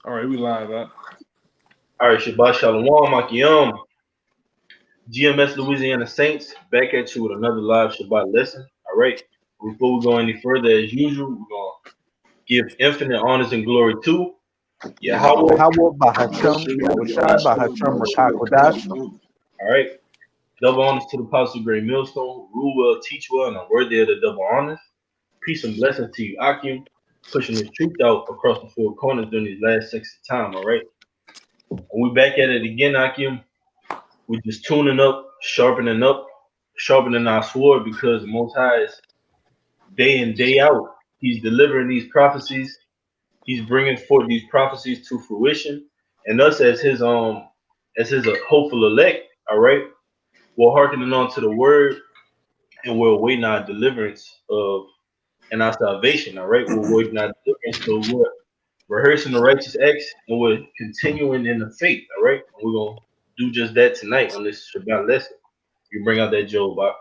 All right, we live up. All right, Shabbat Shalom, Ahchyam, GMS Louisiana Saints, back at you with another live Shabbat lesson. All right, before we go any further, as usual, we're going to give infinite honors and glory to Yahweh. Yahweh Bahasham, Yahushai Bahasham Rakakodash. All right, double honors to the Apostle Great Millstone, who rule well, teach well, and are worthy of the double honors. Peace and blessings to you, Ahchyam, pushing this truth out across the four corners during these last 60 time. All right, and we back at it again, Ahchyam. We're just tuning up, sharpening our sword because the Most High is day in, day out. He's delivering these prophecies. He's bringing forth these prophecies to fruition, and us as his hopeful elect. All right, we're hearkening on to the word, and we're awaiting our deliverance of and our salvation. All right, we're waiting our deliverance, so we're rehearsing the righteous acts, and we're continuing in the faith. All right, and we're gonna do just that tonight on this Shabbat lesson. You bring out that Job, Bob.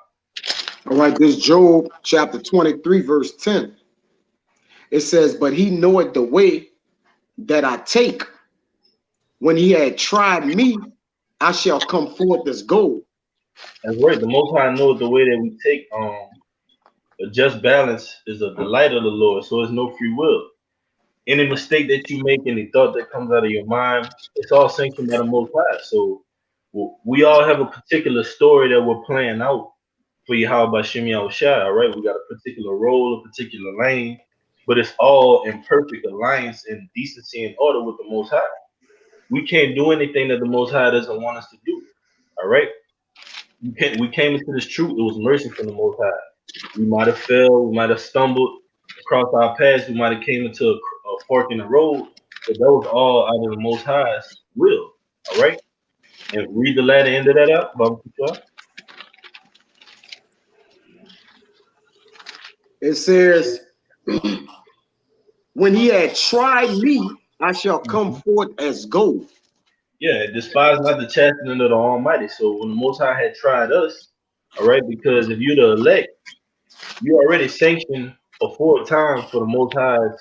All right, this Job chapter 23, verse 10. It says, "But he knoweth the way that I take. When he had tried me, I shall come forth as gold." That's right. The Most High knows the way that we take. A just balance is a delight of the Lord, so it's no free will. Any mistake that you make, any thought that comes out of your mind, it's all sanctioned by the Most High. So we all have a particular story that we're playing out for Yahweh Shem Yahushai, all right? We got a particular role, a particular lane, but it's all in perfect alliance and decency and order with the Most High. We can't do anything that the Most High doesn't want us to do, all right? We came into this truth. It was mercy from the Most High. We might have fell, we might have stumbled across our paths, we might have came into a fork in the road, but that was all out of the Most High's will, all right? And read the latter end of that out, Baba Kushar. It says, "When he had tried me, I shall come forth as gold." Yeah, despise not the chastening of the Almighty. So when the Most High had tried us, all right, because if you're the elect, you already sanctioned aforetime for the Most High's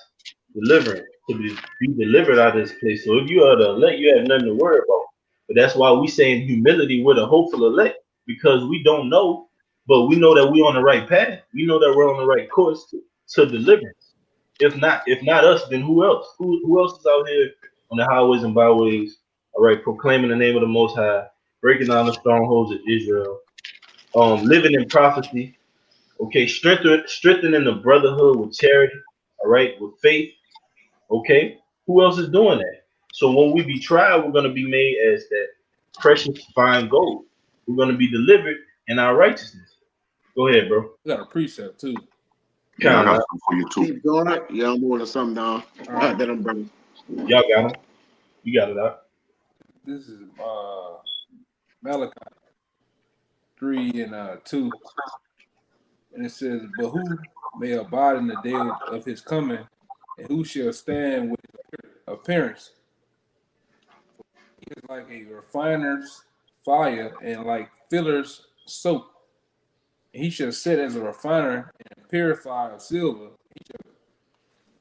deliverance to be delivered out of this place. So if you are the elect, you have nothing to worry about. But that's why we say in humility we're the hopeful elect, because we don't know, but we know that we're on the right path. We know that we're on the right course to deliverance. If not us, then who else? Who else is out here on the highways and byways, all right, proclaiming the name of the Most High, breaking down the strongholds of Israel, living in prophecy, okay, strengthening the brotherhood with charity, all right, with faith, okay? Who else is doing that? So when we be tried, we're going to be made as that precious fine gold. We're going to be delivered in our righteousness. Go ahead, bro. We got a precept too. Yeah, I Count got out. something for you too. Keep doing it. Yeah, I'm holding something down. All right. That I'm bringing. Y'all got them. You got it out. This is Malachi 3:2, and it says, "But who may abide in the day of his coming, and who shall stand with appearance? He is like a refiner's fire, and like fuller's soap. And he shall sit as a refiner and purifier of silver.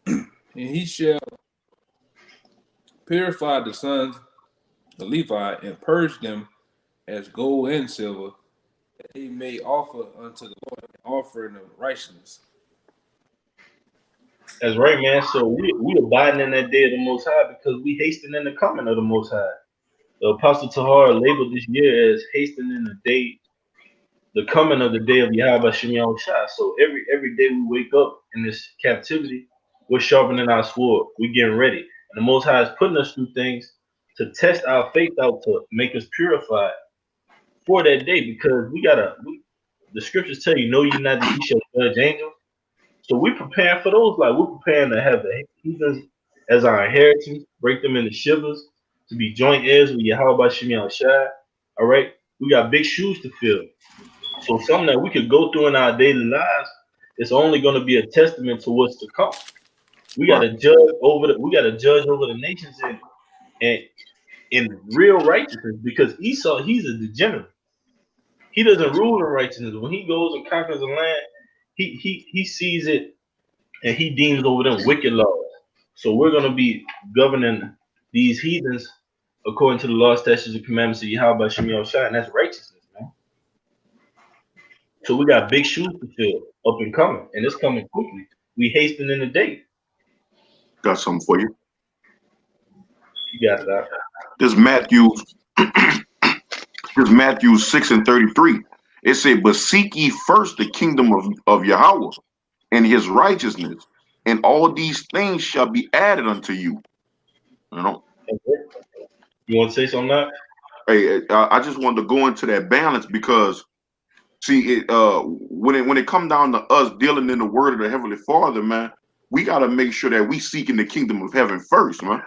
And he shall purify the sons of Levi and purge them as gold and silver, that they may offer unto the Lord an offering of righteousness." That's right, man. So we abiding in that day of the Most High because we hasten in the coming of the Most High. The Apostle Tahar labeled this year as hastening the coming of the day of Yahweh Shem Yahushai. So every day we wake up in this captivity, we're sharpening our sword. We're getting ready. And the Most High is putting us through things to test our faith out, to make us purified for that day, because the scriptures tell you, know ye not that ye shall judge angels. So we're preparing for those, like we're preparing to have the heathens as our inheritance, break them into shivers, to be joint heirs with Yahweh Shem Yahushai. All right. We got big shoes to fill. So something that we could go through in our daily lives, it's only going to be a testament to what's to come. We got to judge over the nations in real righteousness, because Esau, he's a degenerate. He doesn't rule in righteousness. When he goes and conquers a land, he sees it and he deems over them wicked laws. So we're going to be governing these heathens according to the law, statutes, and commandments of Yahweh Shem Yahushua, and that's righteousness, man. So we got big shoes to fill up and coming, and it's coming quickly. We hasten in the day. Got something for you. You got it out. This Matthew 6:33. It said, but seek ye first the kingdom of Yahweh and his righteousness, and all these things shall be added unto you. You know. You want to say something now? Hey, I just wanted to go into that balance because, see, when it come down to us dealing in the word of the Heavenly Father, man, we got to make sure that we seek in the kingdom of heaven first, man.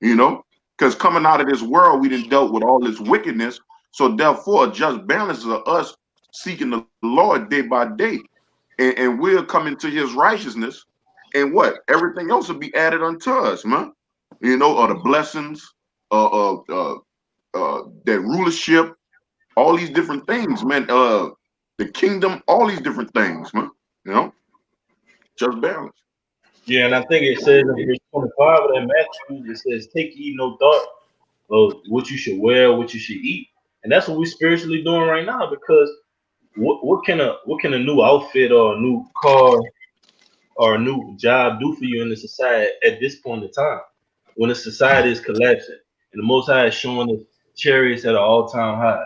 You know, because coming out of this world, we done dealt with all this wickedness. So therefore, a just balance of us seeking the Lord day by day, and we'll come into his righteousness, and what? Everything else will be added unto us, man. You know, or the blessings, that rulership, all these different things, man. The kingdom, all these different things, man. You know, just balance. Yeah, and I think it says in verse 25 of that Matthew, it says, take ye no thought of what you should wear, what you should eat. And that's what we're spiritually doing right now, because what can a new outfit or a new car or a new job do for you in the society at this point in time when the society is collapsing and the Most High is showing us chariots at an all-time high?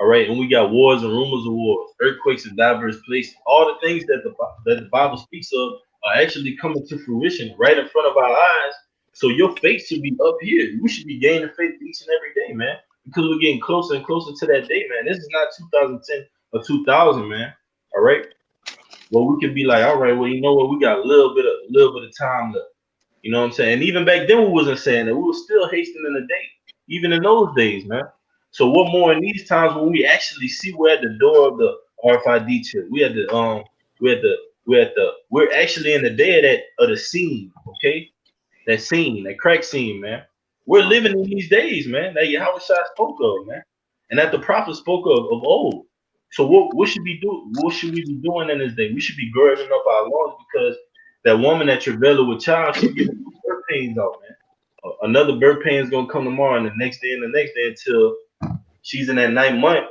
All right, and we got wars and rumors of wars, earthquakes in diverse places. All the things that the Bible speaks of are actually coming to fruition right in front of our eyes. So your faith should be up here. We should be gaining faith each and every day, man, because we're getting closer and closer to that day, man. This is not 2010 or 2000, man. All right. Well, we could be like, all right, well, you know what? We got a little bit of time left. You know what I'm saying? And even back then, we wasn't saying that. We were still hastening the day, even in those days, man. So what more in these times when we actually see we're at the door of the RFID chip? We're actually in the day of the scene, okay? That scene, that crack scene, man. We're living in these days, man. That Yahweh Shai spoke of, man, and that the prophet spoke of old. So what should we do? What should we be doing in this day? We should be girding up our loins, because that woman that travailed with child, she's getting birth pains out, man. Another birth pain is gonna come tomorrow, and the next day, and the next day, until she's in that 9th month,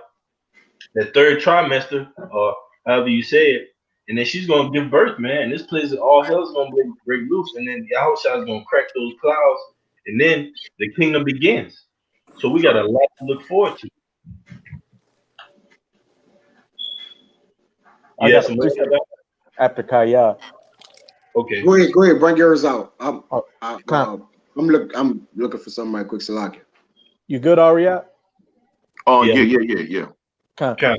that 3rd trimester, or however you say it, and then she's gonna give birth, man. And this place, all hell's gonna break loose, and then Yahushua is gonna crack those clouds, and then the kingdom begins. So we got a lot to look forward to. I got after Kaya. Okay. Go ahead, bring yours out. I'm looking for something right quick, Salakia. You good, Ariat? Oh, yeah. Okay.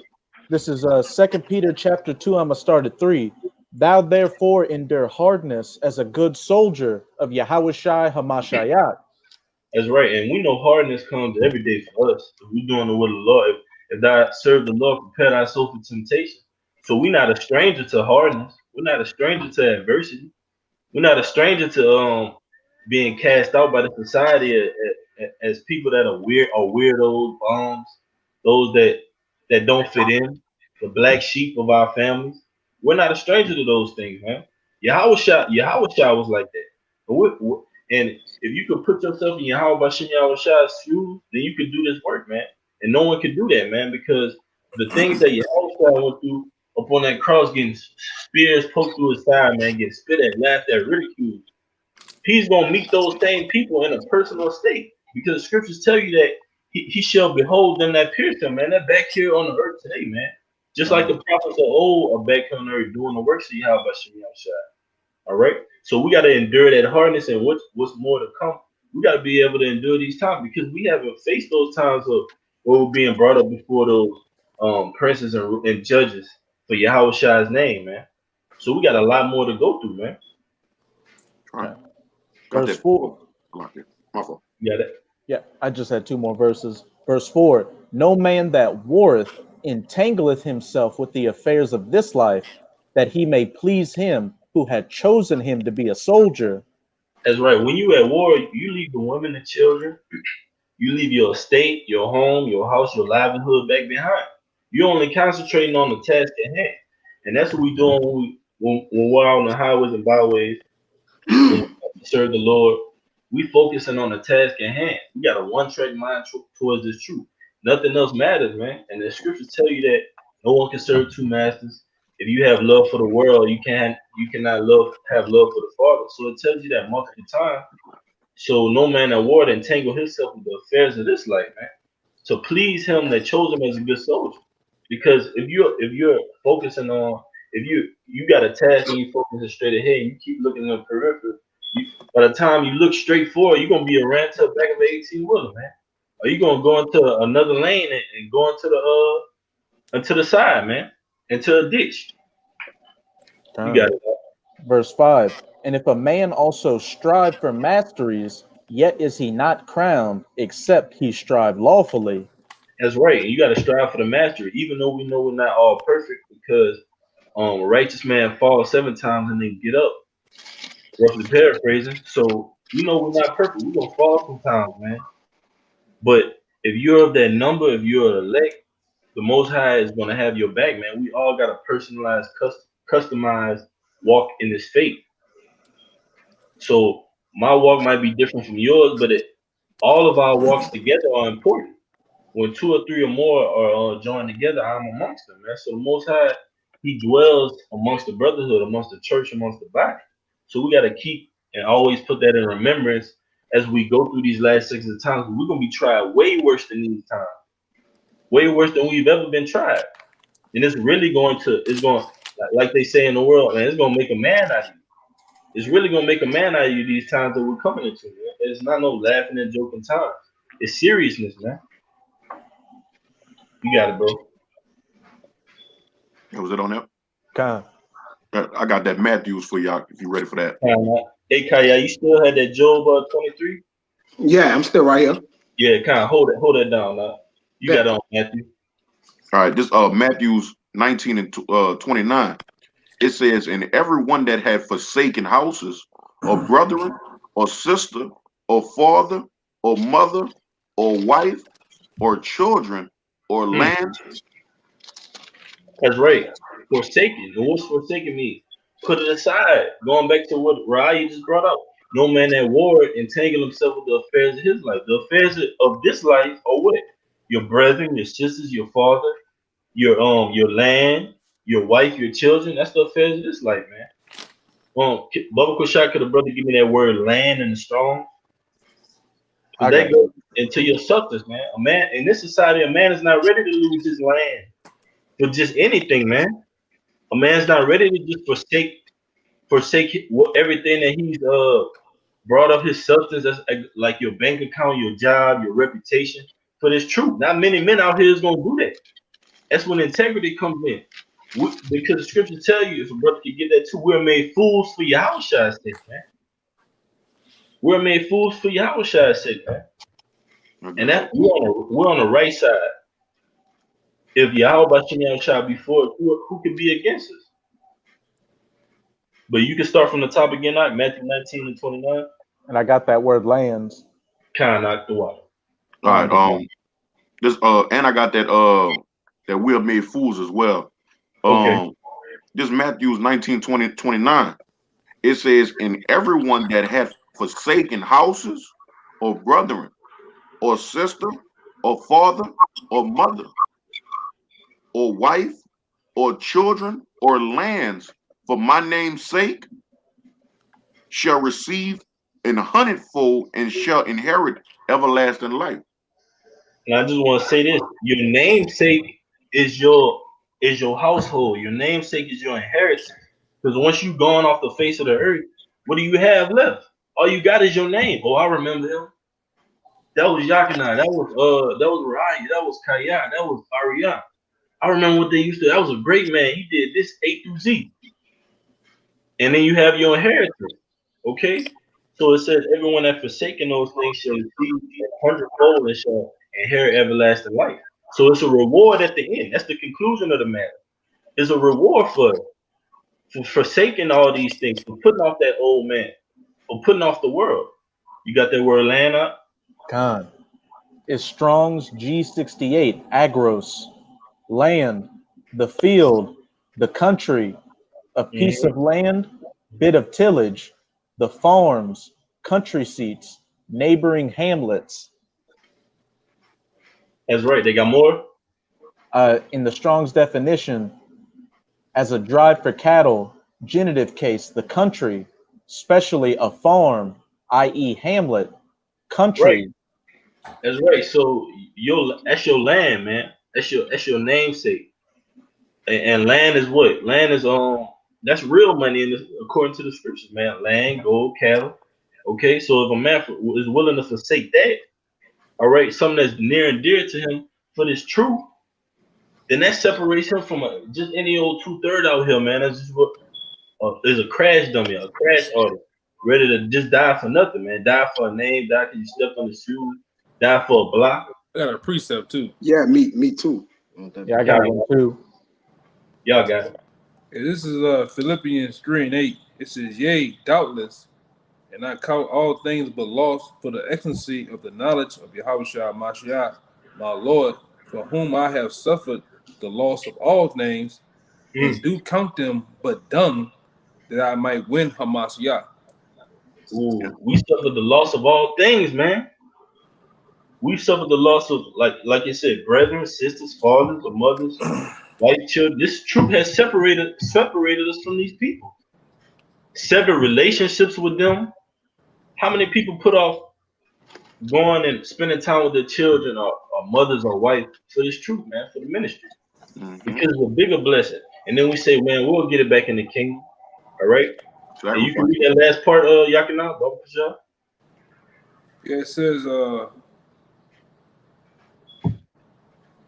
This is 2 Peter chapter 2. I'm gonna start at 3. Thou therefore endure hardness as a good soldier of Yahweh Shai Hamashiach. That's right, and we know hardness comes every day for us. If we're doing the will of the Lord, if thou serve the Lord, prepare thyself for temptation. So we're not a stranger to hardness. We're not a stranger to adversity. We're not a stranger to being cast out by the society as people that are weird or weirdos, bums, those that don't fit in, the black sheep of our families. We're not a stranger to those things, man. Yahweh Shai was like that. And if you could put yourself in Yahweh Bashem Yahweh Shai's shoes, then you could do this work, man. And no one could do that, man, because the things that Yahweh Shai went through up on that cross, getting spears poked through his side, man, getting spit at, laughed at, ridiculed. He's gonna meet those same people in a personal state, because the scriptures tell you that he shall behold them that pierce him, man. They're back here on the earth today, man. Just like the prophets of old are back on the earth doing the works of Yahweh Bashem Yahweh Shai. All right. So we got to endure that hardness, and what's more to come. We got to be able to endure these times, because we haven't faced those times of where we're being brought up before those princes and judges for Yahweh Shai's name, man. So we got a lot more to go through, man. Right. Verse 4. My fault. Yeah, Yeah, I just had 2 more verses. Verse 4. No man that warreth entangleth himself with the affairs of this life, that he may please him who had chosen him to be a soldier. that's right. When you at war, you leave the women and children, you leave your estate, your home, your house, your livelihood back behind. You're only concentrating on the task at hand, and that's what we're doing when we're out on the highways and byways, when we serve the Lord. we focusing on the task at hand. We got a one-track mind towards this truth. Nothing else matters, man. And the scriptures tell you that no one can serve two masters. If you have love for the world, you cannot have love for the Father. So it tells you that multiple times. So no man at war to entangle himself with the affairs of this life, man. To please him that chose him as a good soldier. Because if you're focusing on, if you got a task and you focusing straight ahead and you keep looking in the periphery, by the time you look straight forward, you're gonna be a ran to the back of the 18 wheeler, man. Or you gonna go into another lane and go into the side, man, into a ditch. You got it. Verse 5. And if a man also strive for masteries, yet is he not crowned, except he strive lawfully. That's right. You got to strive for the mastery, even though we know we're not all perfect, because a righteous man falls 7 times and then get up. Roughly paraphrasing. So we know we're not perfect. We're gonna fall sometimes, man. But if you're of that number, if you're elect, the Most High is gonna have your back, man. We all got a personalized, customized walk in this faith. So my walk might be different from yours, but all of our walks together are important. When 2 or 3 or more are joined together, I'm amongst them, man. So the Most High, He dwells amongst the brotherhood, amongst the church, amongst the body. So we got to keep and always put that in remembrance as we go through these last 6 of times. We're gonna be tried way worse than these times, way worse than we've ever been tried. And it's really it's going, like they say in the world, man, it's gonna make a man out of you. It's really gonna make a man out of you these times that we're coming into, man. It's not no laughing and joking times. It's seriousness, man. You got it, bro. Was it on there? Con. I got that Matthews for y'all if you're ready for that. Hey, Kaya, you still had that Job 23? Yeah, I'm still right here. Yeah, kind of hold that down, now. You got it on Matthew. All right, this Matthews 19 and 29. It says, "And everyone that had forsaken houses, or brethren, or sister, or father, or mother, or wife, or children, or land." That's right. Forsaken. And what's forsaken mean? Put it aside. Going back to what Raya just brought up. No man at war entangle himself with the affairs of his life. The affairs of this life are what? Your brethren, your sisters, your father, your land, your wife, your children. That's the affairs of this life, man. Bubba Kushak, could a brother give me that word land and the strong? Because that goes into your substance, man. A man in this society, a man is not ready to lose his land for just anything, man. A man's not ready to just forsake everything that he's brought up his substance, that's like your bank account, your job, your reputation, for this truth. Not many men out here is gonna do that. That's when integrity comes in. Because the scriptures tell you, if a brother can get that too, we're made fools for Yahushua's sake, man. We're made fools for Yahushua's sake, man. And that we're on the right side. If Yahweh shall be for it, who can be against us? But you can start from the top again, like Matthew 19 and 29. And I got that word lands. Kind of knocked the water. All right. This and I got that that we are made fools as well. Okay. This Matthews 19, 20, 29. It says, "And everyone that hath forsaken houses, or brethren, or sister, or father, or mother, or wife, or children, or lands, for my name's sake, shall receive an hundredfold and shall inherit everlasting life." And I just want to say this: your namesake is your household. Your namesake is your inheritance. Because once you've gone off the face of the earth, what do you have left? All you got is your name. Oh, I remember him. That was Yakina. That was Raya. That was Kaya. That was Ariana. I remember what they used to. That was a great man. He did this A through Z. And then you have your inheritance. Okay? So it says, everyone that forsaken those things shall receive 100-fold and shall inherit everlasting life. So it's a reward at the end. That's the conclusion of the matter. It's a reward for forsaking all these things, for putting off that old man, for putting off the world. You got that word land up? Con. It's Strong's G68, agros, land, the field, the country, a piece of land, bit of tillage, the farms, country seats, neighboring hamlets. That's right. They got more. In the Strong's definition, as a drive for cattle, genitive case, the country, especially a farm, i.e. hamlet, Right. country. That's right. So that's your land, man. That's your namesake. And land is what? Land is that's real money in this, according to the scriptures, man. Land, gold, cattle. Okay, so if a man is willing to forsake that, all right, something that's near and dear to him for this truth, then that separates him from just any old 2/3 out here, man. That's just what is a crash dummy, a crash artist, ready to just die for nothing, man. Die for a name, die because you stepped on the shoes, die for a block. I got a precept too. Yeah, me too. Yeah, I got one too. Y'all got it. And this is Philippians 3:8. It says, "Yea, doubtless, and I count all things but loss for the excellency of the knowledge of Yahushua Mashiach, my Lord, for whom I have suffered the loss of all things, and do count them but dung, that I might win Hamashiach." Ooh, we suffered the loss of all things, man. We suffered the loss of, like you said, brethren, sisters, fathers, or mothers, white children. This truth has separated us from these people. Severed relationships with them. How many people put off going and spending time with their children or mothers or wife for this truth, man, for the ministry? Because it's a bigger blessing. And then we say, man, we'll get it back in the kingdom. All right? And you can read that last part, Yakina, Baba Kasha. Yeah, it says,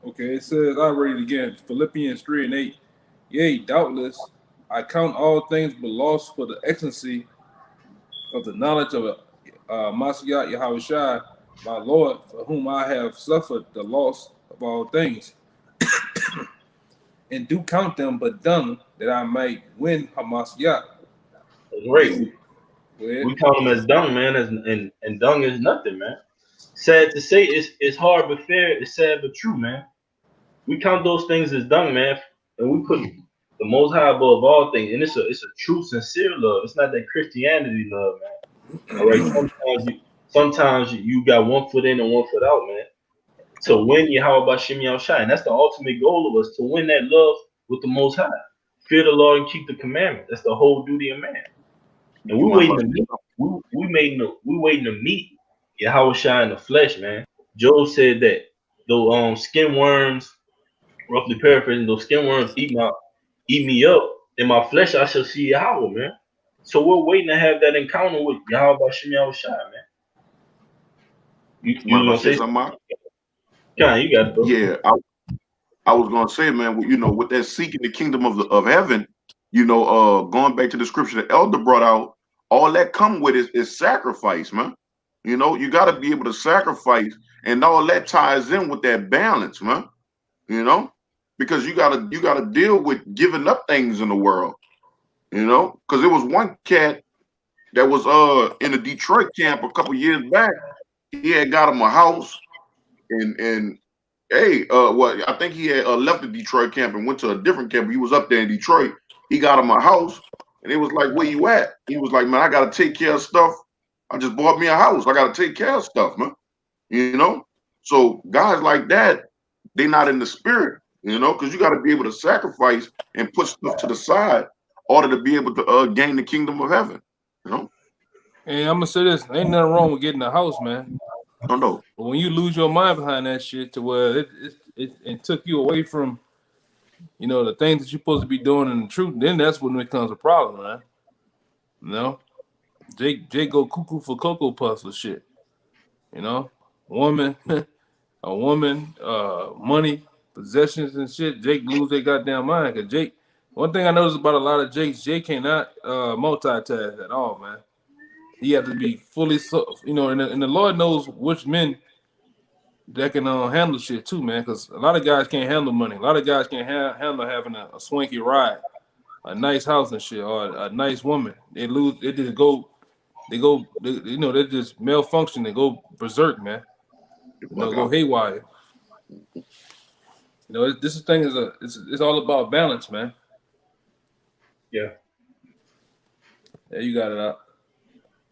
okay, it says, I'll read it again. Philippians 3:8. Yea, doubtless, I count all things but loss for the excellency of the knowledge of Mashiach Yahushua, my Lord, for whom I have suffered the loss of all things, and do count them but dung, that I might win Hamashiach. That's right. We count them as dung, man, and dung is nothing, man. Sad to say, it's hard but fair. It's sad but true, man. We count those things as dung, man, and we put the Most High above all things. And it's a true, sincere love. It's not that Christianity love, man. All right. Sometimes you got one foot in and one foot out, man. To win Yahweh Bashem Yahushai. And that's the ultimate goal of us, to win that love with the Most High. Fear the Lord and keep the commandments. That's the whole duty of man. And we waiting to meet. We waiting to meet Yahushua in the flesh, man. Job said that those skin worms, roughly paraphrasing, those skin worms eat me up. In my flesh, I shall see Yahweh, man. So we're waiting to have that encounter with Yahweh Bashem Yahushai, man. You want to say something? Yeah, you got it, bro. Yeah, I was gonna say, man, you know, with that seeking the kingdom of heaven, you know, going back to the scripture the elder brought out, all that come with is sacrifice, man. You know, you got to be able to sacrifice, and all that ties in with that balance, man. You know, because you gotta deal with giving up things in the world. You know, because there was one cat that was in the Detroit camp a couple years back. He had got him a house, and hey, well, I think he had left the Detroit camp and went to a different camp. He was up there in Detroit. He got him a house, and it was like, "Where you at?" He was like, "Man, I gotta take care of stuff. I just bought me a house. I gotta take care of stuff, man." You know, so guys like that, they not in the spirit, you know, because you got to be able to sacrifice and put stuff to the side in order to be able to gain the kingdom of heaven, you know. And I'm gonna say this: ain't nothing wrong with getting a house, man. Oh no. But when you lose your mind behind that shit, to where it took you away from, you know, the things that you're supposed to be doing in the truth, then that's when it becomes a problem, man. You know, Jake go cuckoo for Cocoa Puffs or shit. You know, a woman, money, possessions and shit. Jake lose their goddamn mind. Cause Jake, one thing I noticed about a lot of Jakes, Jake cannot multitask at all, man. He has to be fully, you know, and the Lord knows which men that can handle shit too, man. Because a lot of guys can't handle money. A lot of guys can't handle having a swanky ride, a nice house and shit, or a nice woman. They just go, you know, they just malfunction and go berserk, man. You know, go haywire. You know, this thing is it's all about balance, man. Yeah. Yeah, you got it out.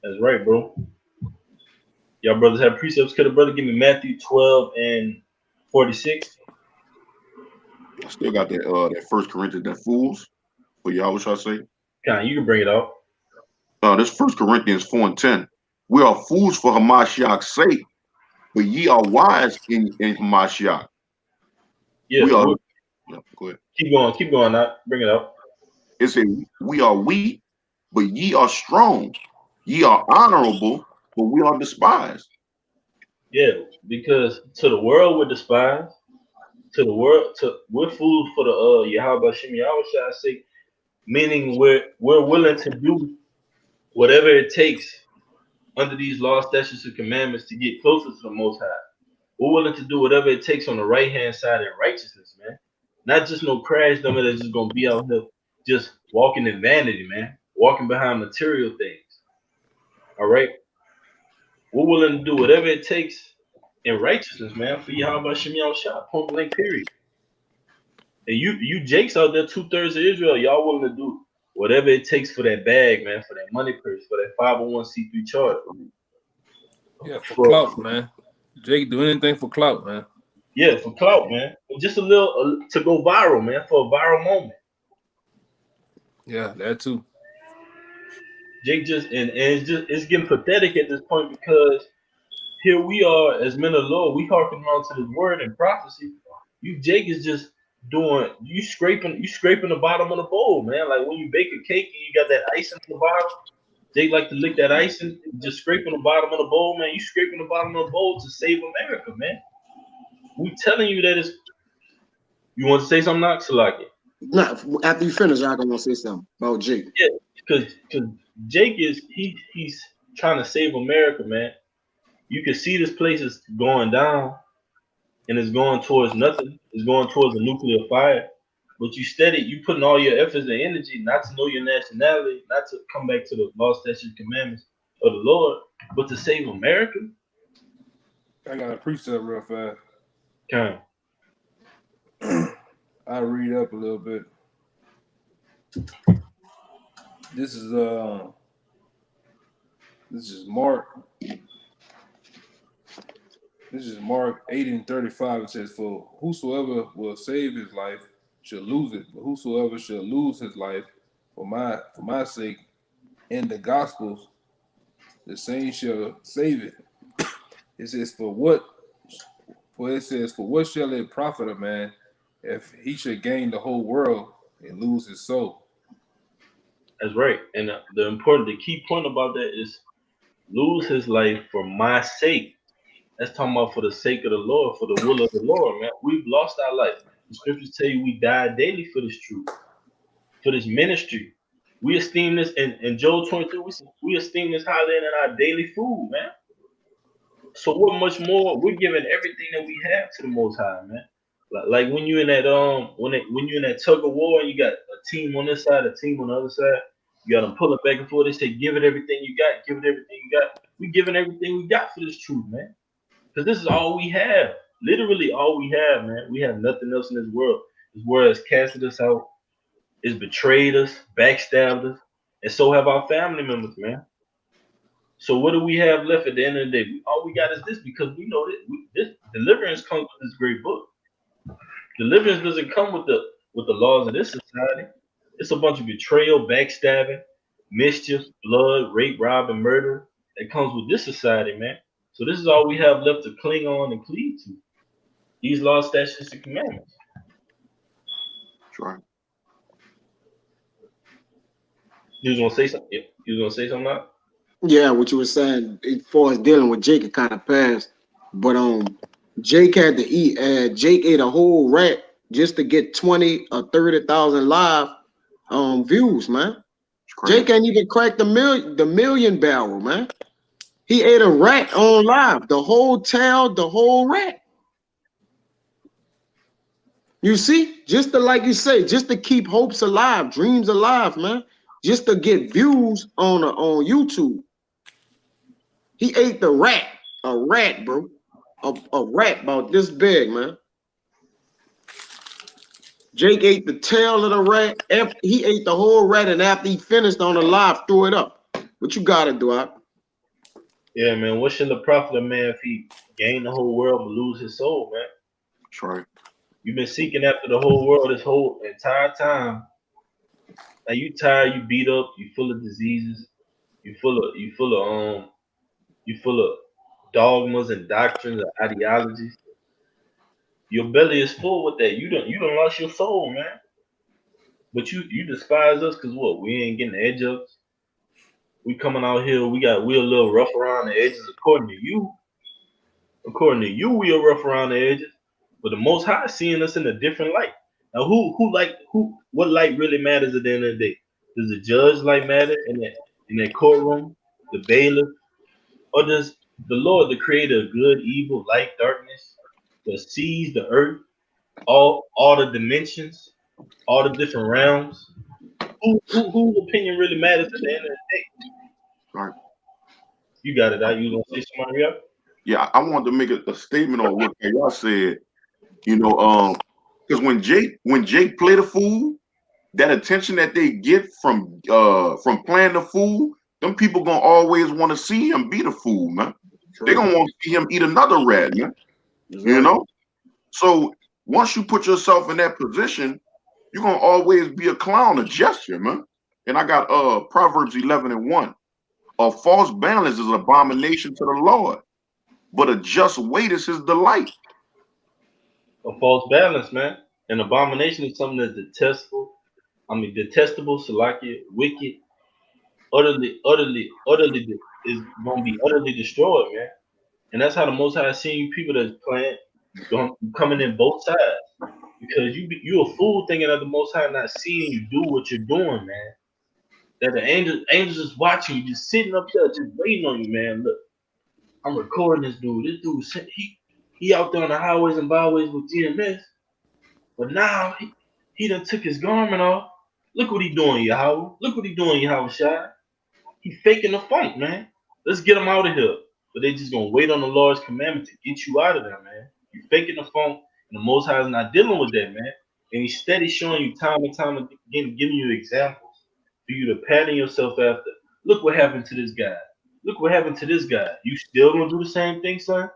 That's right, bro. Y'all brothers have precepts. Could a brother give me Matthew 12 and 46? I still got that First Corinthians, that fools for y'all. What y'all say? Kind, you can bring it out. This First Corinthians 4 and 10. We are fools for Hamashiach's sake, but ye are wise in Hamashiach. Yeah, We are. Yeah, go ahead. keep going. Now, bring it out. It says we are weak, but ye are strong. Ye are honorable, but we are despised. Yeah, because to the world we're despised. To the world, we're food for the Yahweh Shem Yahweh sake. Meaning we're willing to do whatever it takes under these laws, statutes, and commandments to get closer to the Most High. We're willing to do whatever it takes on the right hand side in righteousness, man. Not just no crash dummy that's just gonna be out here just walking in vanity, man. Walking behind material things. All right. We're willing to do whatever it takes in righteousness, man, for Yahweh Shem Yahweh, point blank, period. And you Jakes out there, 2/3 of Israel, y'all willing to do whatever it takes for that bag, man, for that money purse, for that 501c3 charter. Yeah, for clout, man. Jake do anything for clout, man. Yeah, for clout, man. Just a little to go viral, man, for a viral moment. Yeah, that too. Jake just and it's getting pathetic at this point because here we are as men of the Lord, we harken on to this word and prophecy. Jake is just doing you scraping the bottom of the bowl, man. Like when you bake a cake and you got that ice in the bottom. Jake like to lick that ice and just scraping the bottom of the bowl, man. You scraping the bottom of the bowl to save America, man. We telling you that it's. You want to say something, Knox? Salaki? Nah, after you finish, I'm gonna say something about Jake. Yeah, because Jake is he's trying to save America, man. You can see this place is going down, and it's going towards nothing. It's going towards a nuclear fire. But you putting all your efforts and energy not to know your nationality, not to come back to the law, statutes, commandments of the Lord, but to save America. I gotta preach that real fast. Kind. I read up a little bit. This is Mark. This is Mark 8:35. It says, "For whosoever will save his life shall lose it, but whosoever shall lose his life for my sake and the gospel's, the same shall save it." It says, "For what shall it profit a man if he should gain the whole world and lose his soul?" That's right. And the key point about that is lose his life for my sake. That's talking about for the sake of the Lord, for the will of the Lord, man. We've lost our life. The scriptures tell you we die daily for this truth, for this ministry. We esteem this in Job 22, we esteem this highly in our daily food, man. So what much more? We're giving everything that we have to the Most High, man. Like when you in that when you in that tug of war and you got a team on this side, a team on the other side, you got them pulling back and forth. They say, "Give it everything you got, give it everything you got." We giving everything we got for this truth, man. Because this is all we have. Literally all we have, man. We have nothing else in this world. This world has casted us out, it's betrayed us, backstabbed us, and so have our family members, man. So what do we have left at the end of the day? All we got is this, because we know that this deliverance comes with this great book. Deliverance doesn't come with the laws of this society. It's a bunch of betrayal, backstabbing, mischief, blood, rape, rob, and murder that comes with this society, man. So this is all we have left to cling on and cleave to. These laws, statutes, and commandments. That's right. You was gonna say something? Yeah. You was gonna say something now? Yeah, what you were saying as far as dealing with Jake, it kind of passed. But Jake had to eat. Jake ate a whole rat just to get 20 or 30,000 live views, man. Jake ain't even cracked the million barrel, man. He ate a rat on live, the whole tail, the whole rat. You see, just to, like you say, just to keep hopes alive, dreams alive, man. Just to get views on YouTube. He ate the rat, a rat, bro, a rat about this big, man. Jake ate the tail of the rat. He ate the whole rat, and after he finished on the live, threw it up. What you gotta do, Yeah, man. What shall the profit of man if he gain the whole world but lose his soul, man? That's right. You've been seeking after the whole world this whole entire time. Now you tired, you beat up, you full of diseases, you full of dogmas and doctrines and ideologies. Your belly is full with that. You don't lost your soul, man. But you despise us because what? We ain't getting the edge of us. We coming out here, we a little rough around the edges according to you. According to you, we are rough around the edges. But the Most High seeing us in a different light. Now, what light really matters at the end of the day? Does the judge light matter in that courtroom, the bailiff, or does the Lord, the Creator of good, evil, light, darkness, the seas, the earth, all the dimensions, all the different realms? Whose opinion really matters at the end of the day? Right. You got it. You gonna say somebody else? Yeah, I wanted to make a statement on what y'all said. Because when Jake play the fool, that attention that they get from playing the fool, them people gonna always want to see him be the fool, man. They gonna want to see him eat another rat, man. You know. So once you put yourself in that position, you're gonna always be a clown, a gesture, man. And I got Proverbs 11:1. A false balance is an abomination to the Lord, but a just weight is his delight. A false balance, man. An abomination is something that's detestable. I mean, detestable, salakia, wicked, utterly is gonna be utterly destroyed, man. And that's how the Most High seeing people that's playing, coming in both sides. Because you a fool thinking that the Most High not seeing you do what you're doing, man. That the angels just watching you, just sitting up there, just waiting on you, man. Look, I'm recording this dude. This dude, he out there on the highways and byways with GMS. But now he done took his garment off. Look what he doing, Yahweh. Look what he doing, Yahweh Shai. He faking the funk, man. Let's get him out of here. But they just gonna wait on the Lord's commandment to get you out of there, man. You faking the funk, and the Most High is not dealing with that, man. And he's steady showing you time and time again, giving you examples for you to pattern yourself after. Look what happened to this guy. Look what happened to this guy. You still gonna do the same thing, son?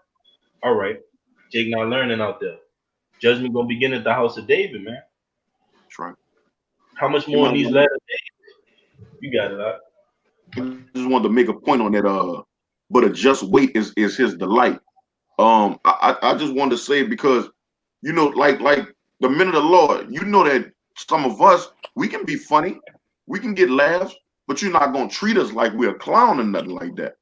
All right. Jake not learning out there. Judgment gonna begin at the house of David, man. That's right. How much You more in might these want latter days? You got it, out. I just wanted to make a point on that. But a just weight is his delight. I just wanted to say because like the men of the Lord, that some of us we can be funny, we can get laughs, but you're not gonna treat us like we're a clown or nothing like that.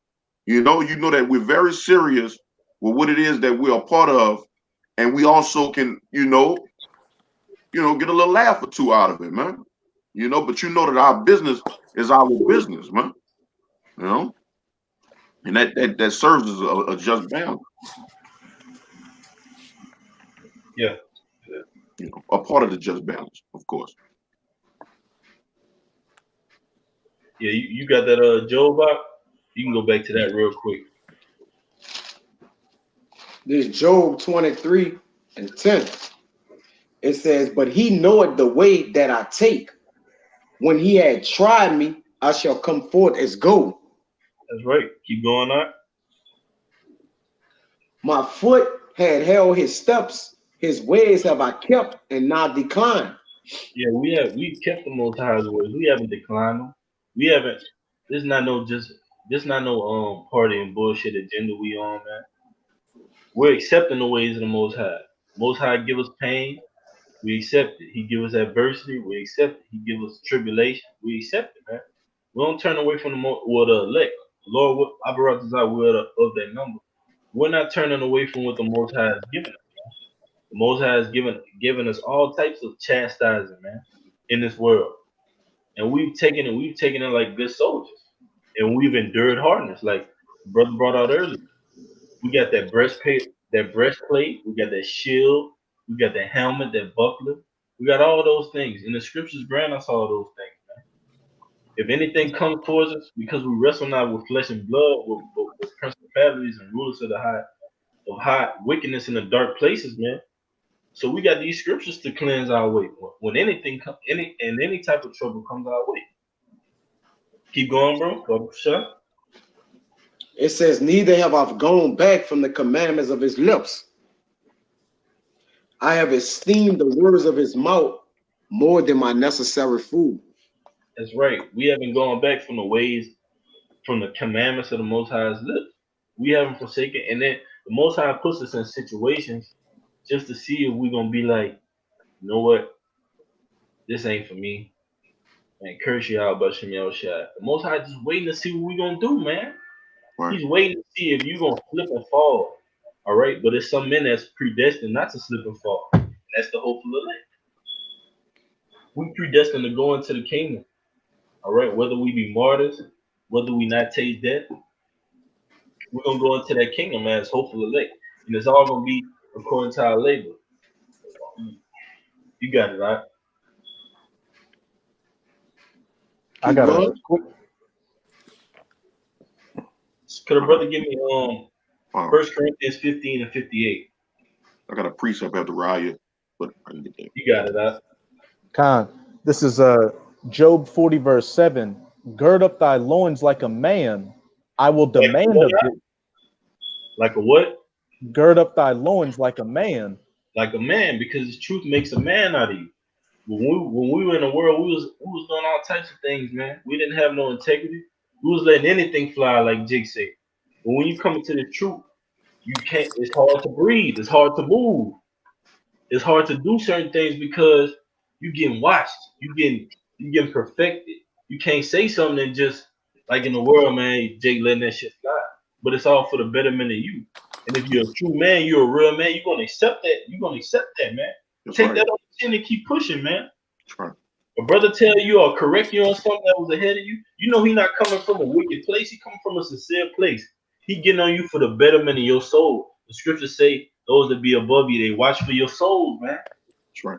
You know that we're very serious with what it is that we're a part of, and we also can get a little laugh or two out of it, man. But that our business is our business, man. You know, and that serves as a just balance. Yeah. A part of the just balance, of course. Yeah, you got that Job out? You can go back to that real quick. This Job 23:10. It says, but he knoweth the way that I take. When he had tried me, I shall come forth as gold. That's right. Keep going on. My foot had held his steps, his ways have I kept and not declined. Yeah, we've kept the Most High's ways. We haven't declined them. We haven't. This not no party and bullshit agenda we on, man. We're accepting the ways of the Most High. Most High give us pain, we accept it. He give us adversity, we accept it. He give us tribulation, we accept it, man. We don't turn away from the elect. Lord, I brought this out word of that number. We're not turning away from what the Most High has given us. The Most High has given us all types of chastising, man, in this world, and we've taken it like good soldiers, and we've endured hardness, like brother brought out earlier. We got that breastplate, we got that shield, we got that helmet, that buckler, we got all those things, and the scriptures grant us all those things, man. If anything comes towards us, because we wrestle not with flesh and blood, with principalities and rulers of high wickedness in the dark places, man. So we got these scriptures to cleanse our way when any type of trouble comes our way. Keep going, bro. Sure. It says, neither have I gone back from the commandments of his lips. I have esteemed the words of his mouth more than my necessary food. That's right. We haven't gone back from the ways, from the commandments of the Most High's lips. We haven't forsaken, and then the Most High puts us in situations just to see if we're gonna be like, you know what, this ain't for me. Man, curse you out, but Shem Shot. The Most High just waiting to see what we gonna do, man. Right. He's waiting to see if you gonna slip and fall. All right, but there's some men that's predestined not to slip and fall. And that's the hope of the elect. We predestined to go into the kingdom. All right, whether we be martyrs, whether we not taste death, we're gonna go into that kingdom as hopeful elect, and it's all gonna be according to our labor. You got it, right? I Keep got a going. quick. Could a brother give me Wow. 1 Corinthians 15 and 58? I got a precept after Raya, but I can get that. You got it, right? Khan, this is Job 40 verse 7. Gird up thy loins like a man. I will Like a demand what? of thee. Like a what? Gird up thy loins like a man. Like a man, because the truth makes a man out of you. When we were in the world, we was doing all types of things, man. We didn't have no integrity. We was letting anything fly, like Jake said. But when you come into the truth, you can't. It's hard to breathe. It's hard to move. It's hard to do certain things because you getting watched. You getting perfected. You can't say something and just like in the world, man. Jake letting that shit fly. But it's all for the betterment of you. And if you're a true man, you're a real man. You're gonna accept that. You're gonna accept that, man. That's Take right. that on the chin and keep pushing, man. That's right. A brother tell you or correct you on something that was ahead of you, you know he not coming from a wicked place. He coming from a sincere place. He getting on you for the betterment of your soul. The scriptures say those that be above you, they watch for your souls, man. That's right.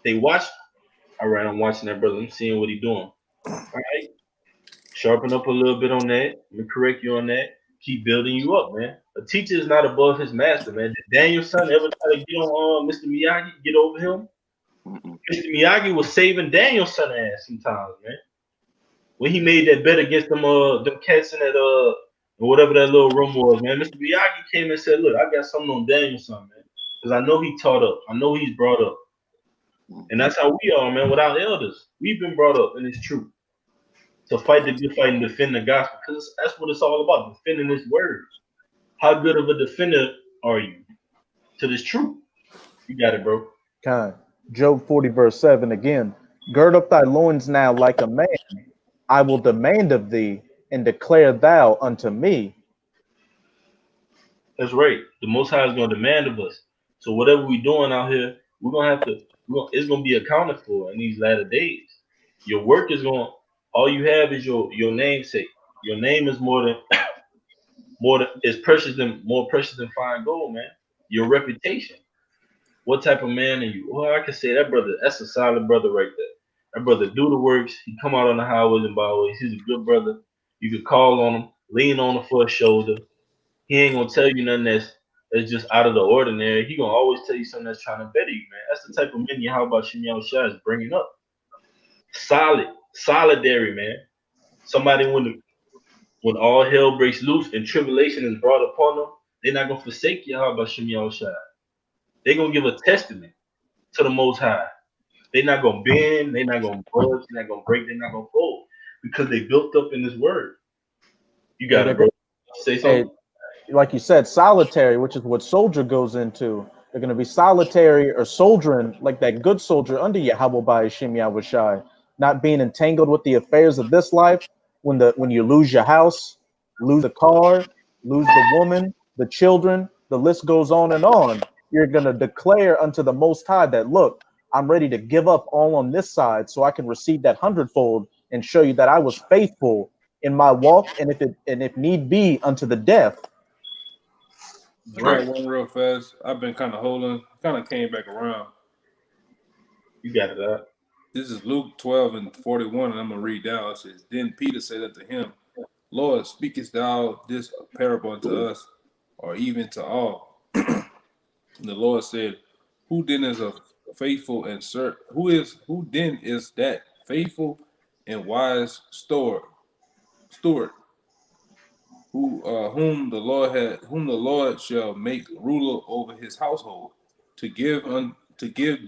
They watch. All right, I'm watching that brother. I'm seeing what he doing. All right, sharpen up a little bit on that. Let me correct you on that. Keep building you up, man. A teacher is not above his master, man. Did Daniel's son ever try to get on Mr. Miyagi, get over him? Mm-mm. Mr. Miyagi was saving Daniel's son ass sometimes, man. When he made that bet against them cats in that whatever that little room was, man. Mr. Miyagi came and said, "Look, I got something on Daniel's son, man, because I know he taught up. I know he's brought up, and that's how we are, man. With our elders, we've been brought up, and it's true to fight the good fight and defend the gospel, because that's what it's all about, defending His word. How good of a defender are you to this truth? You got it, bro. Khan. Job 40 verse 7 again. Gird up thy loins now like a man. I will demand of thee, and declare thou unto me. That's right. The Most High is going to demand of us. So whatever we're doing out here, we're gonna have to. It's gonna be accounted for in these latter days. Your work is going. All you have is your namesake. Your name is is precious than more precious than fine gold, man. Your reputation. What type of man are you? Well, I can say that brother. That's a solid brother right there. That brother do the works. He come out on the highways and byways. He's a good brother. You could call on him, lean on him for a shoulder. He ain't gonna tell you nothing that's just out of the ordinary. He gonna always tell you something that's trying to better you, man. That's the type of men how about Shemuel Shah is bringing up. Solid, solidary, man. Somebody when all hell breaks loose and tribulation is brought upon them, they're not gonna forsake you. How about Shemuel Shah? They're gonna give a testament to the Most High. They're not gonna bend. They're not gonna budge. They're not gonna break. They're not gonna fold because they built up in His word. You got it, bro. Say something. Like you said, solitary, which is what soldier goes into. They're going to be solitary or soldiering like that good soldier under Yahweh by Hashem Yahushai, not being entangled with the affairs of this life. When you lose your house, lose the car, lose the woman, the children, the list goes on and on. You're going to declare unto the Most High that, look, I'm ready to give up all on this side so I can receive that hundredfold and show you that I was faithful in my walk, and if need be, unto the death. I got one real fast. I've been kind of came back around. You got it up. This is Luke 12 and 41, and I'm going to read down. It says, Then Peter said unto him, Lord, speakest thou this parable unto us, or even to all? And the Lord said, Who then is a faithful and who then is that faithful and wise steward, whom the Lord shall make ruler over his household, to give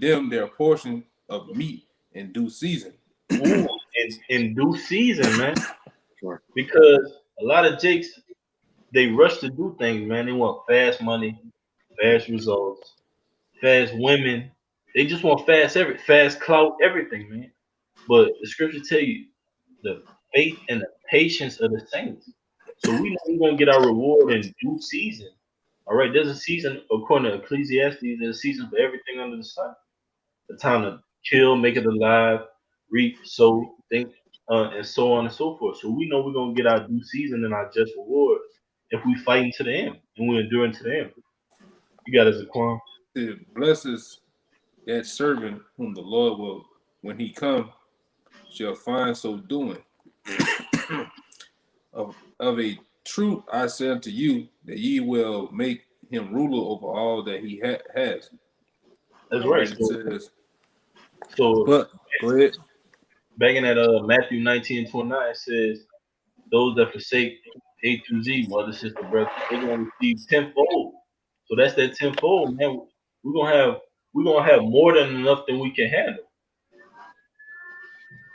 them their portion of meat in due season. Ooh, in due season, man. Sure. Because a lot of jakes, they rush to do things, man. They want fast money, fast results, fast women. They just want fast clout, everything, man. But the scriptures tell you the faith and the patience of the saints. So we know we're gonna get our reward in due season. All right, there's a season according to Ecclesiastes. There's a season for everything under the sun. The time to kill, make it alive, reap, sow, think, and so on and so forth. So we know we're gonna get our due season and our just reward if we fight to the end and we endure to the end. You got it, Zaquan. It blesses that servant whom the Lord will, when he come, shall find so doing. Of a truth I say unto you, that ye will make him ruler over all that he has. That's All right. right, it says, So but go ahead. back in that Matthew 19:29, it says, "Those that forsake A through Z, mother, sister, brother, they're gonna receive tenfold." So that's that tenfold, man. We're gonna have we're gonna have more than enough than we can handle.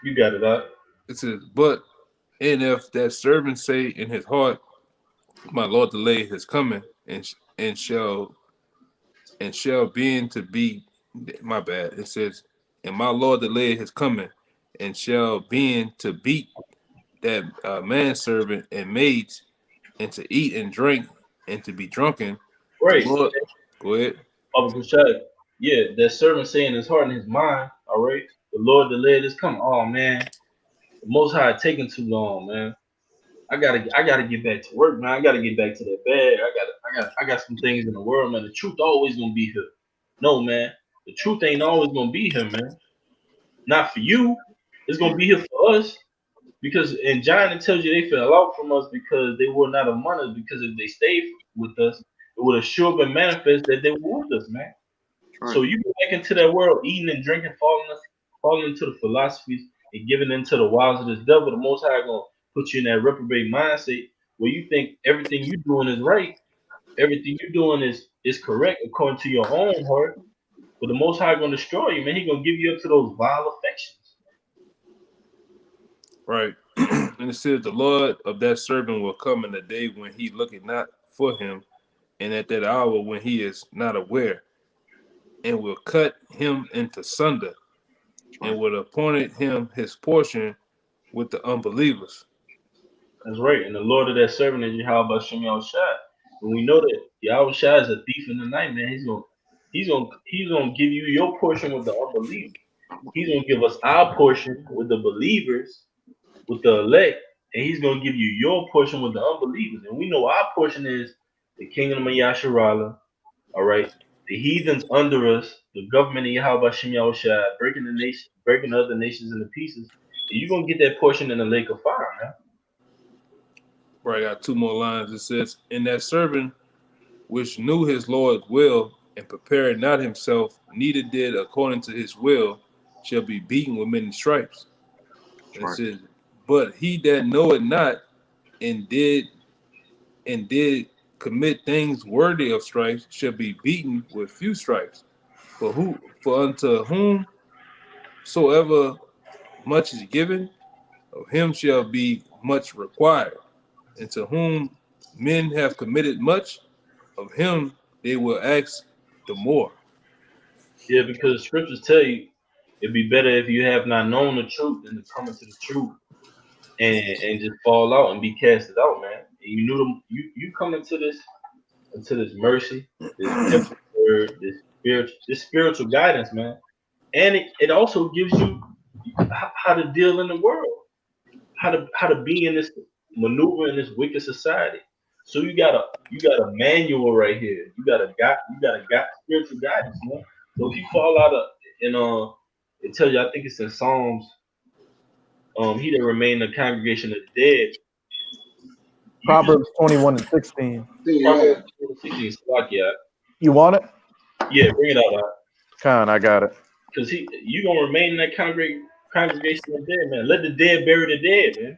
You got it, out. It says, but and if that servant say in his heart, my Lord delay his coming, and shall being to be, my bad. It says, and my Lord delay his coming, and shall being to beat that manservant and maids, and to eat and drink, and to be drunken. The Right. Lord, go ahead. Baba Kushai. Yeah, that servant saying in his heart and his mind, all right, the Lord delayed his coming. Oh man, the most high taking too long, man. I gotta get back to work, man. I gotta get back to that bed. I got some things in the world, man. The truth always gonna be here. No, man. The truth ain't always gonna be here, man. Not for you. It's gonna be here for us. Because in John it tells you they fell out from us because they were not among us. Because if they stayed with us, it would have sure been manifest that they were with us, man. Right. So you go back into that world, eating and drinking, falling into the philosophies and giving into the wiles of this devil. The Most High gonna put you in that reprobate mindset where you think everything you doing is right, everything you doing is correct according to your own heart. But the Most High gonna destroy you, man. He gonna give you up to those vile affections. Right. And it says, the Lord of that servant will come in the day when he looketh not for him, and at that hour when he is not aware, and will cut him into sunder, and will appoint him his portion with the unbelievers. That's right. And the Lord of that servant is Yahweh Shem Shai. And we know that Yahweh Shai is a thief in the night, man. He's gonna give you your portion with the unbelievers. He's gonna give us our portion with the believers, with the elect, and he's gonna give you your portion with the unbelievers. And we know our portion is the kingdom of Yasharala, all right. The heathens under us, the government of Yahweh Shem Shai, breaking the nation, breaking the other nations into pieces. And you're gonna get that portion in the lake of fire, man. Right, I got two more lines. It says, and that servant which knew his Lord's will, and prepared not himself, neither did according to his will, shall be beaten with many stripes. And it Right. says, but he that knoweth not, and did commit things worthy of stripes, shall be beaten with few stripes. For unto whomsoever much is given, of him shall be much required. And to whom men have committed much, of him they will ask the more. Yeah, because scriptures tell you it'd be better if you have not known the truth than to come into the truth and just fall out and be casted out, man. And you knew them. You come into this mercy, this temple word, this spiritual guidance, man. And it also gives you how to deal in the world, how to be in this maneuver in this wicked society. So you got a manual right here. You got spiritual guidance, man. So if you fall out of and it tells you, I think it's in Psalms, he that remained in the congregation of the dead. You just Proverbs 21:16. See Proverbs that. 16, Slack, yeah. You want it? Yeah, bring it out, Con, I got it. because you gonna remain in that congregation of the dead, man. Let the dead bury the dead, man.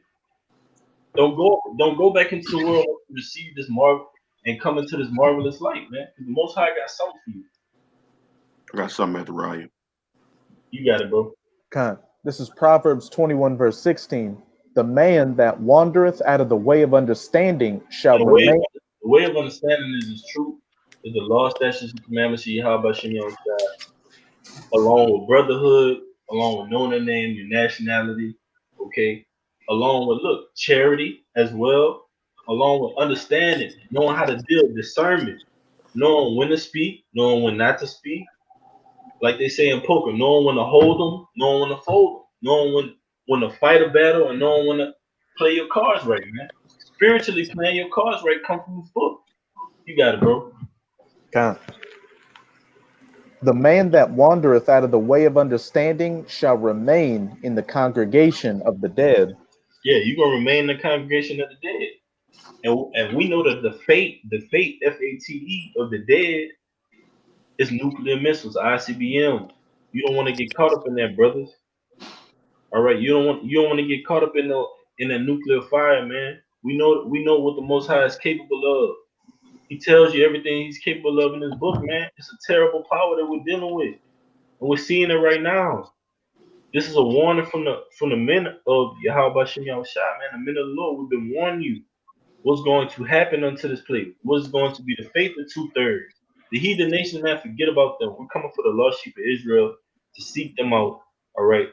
Don't go back into the world to receive this marvel and come into this marvelous light, man. The Most High got something for you. I got something at the Ryan. You got it, bro. This is Proverbs 21, verse 16. The man that wandereth out of the way of understanding shall And remain. the way of understanding is his truth, is the law, statutes, and commandments of Yahweh Shem Yahushua, along with brotherhood, along with knowing their name, your nationality, okay, along with charity as well, along with understanding, knowing how to deal, discernment, knowing when to speak, knowing when not to speak, like they say in poker, knowing when to hold them, knowing when to fold them, knowing when to fight a battle, and knowing when to play your cards right, man. Spiritually playing your cards right come from this book. You got it, bro. The man that wandereth out of the way of understanding shall remain in the congregation of the dead. Yeah, you're gonna remain in the congregation of the dead. And we know that the fate, FATE of the dead is nuclear missiles, ICBMs. You don't want to get caught up in that, brothers. All right, you don't want to get caught up in the nuclear fire, man. We know what the Most High is capable of. He tells you everything he's capable of in his book, man. It's a terrible power that we're dealing with, and we're seeing it right now. This is a warning from the men of Yahweh Shem Yahushua, man. The men of the Lord, we've been warning you what's going to happen unto this place. What's going to be the fate of 2/3. The heathen nation, man, forget about them. We're coming for the lost sheep of Israel to seek them out, all right?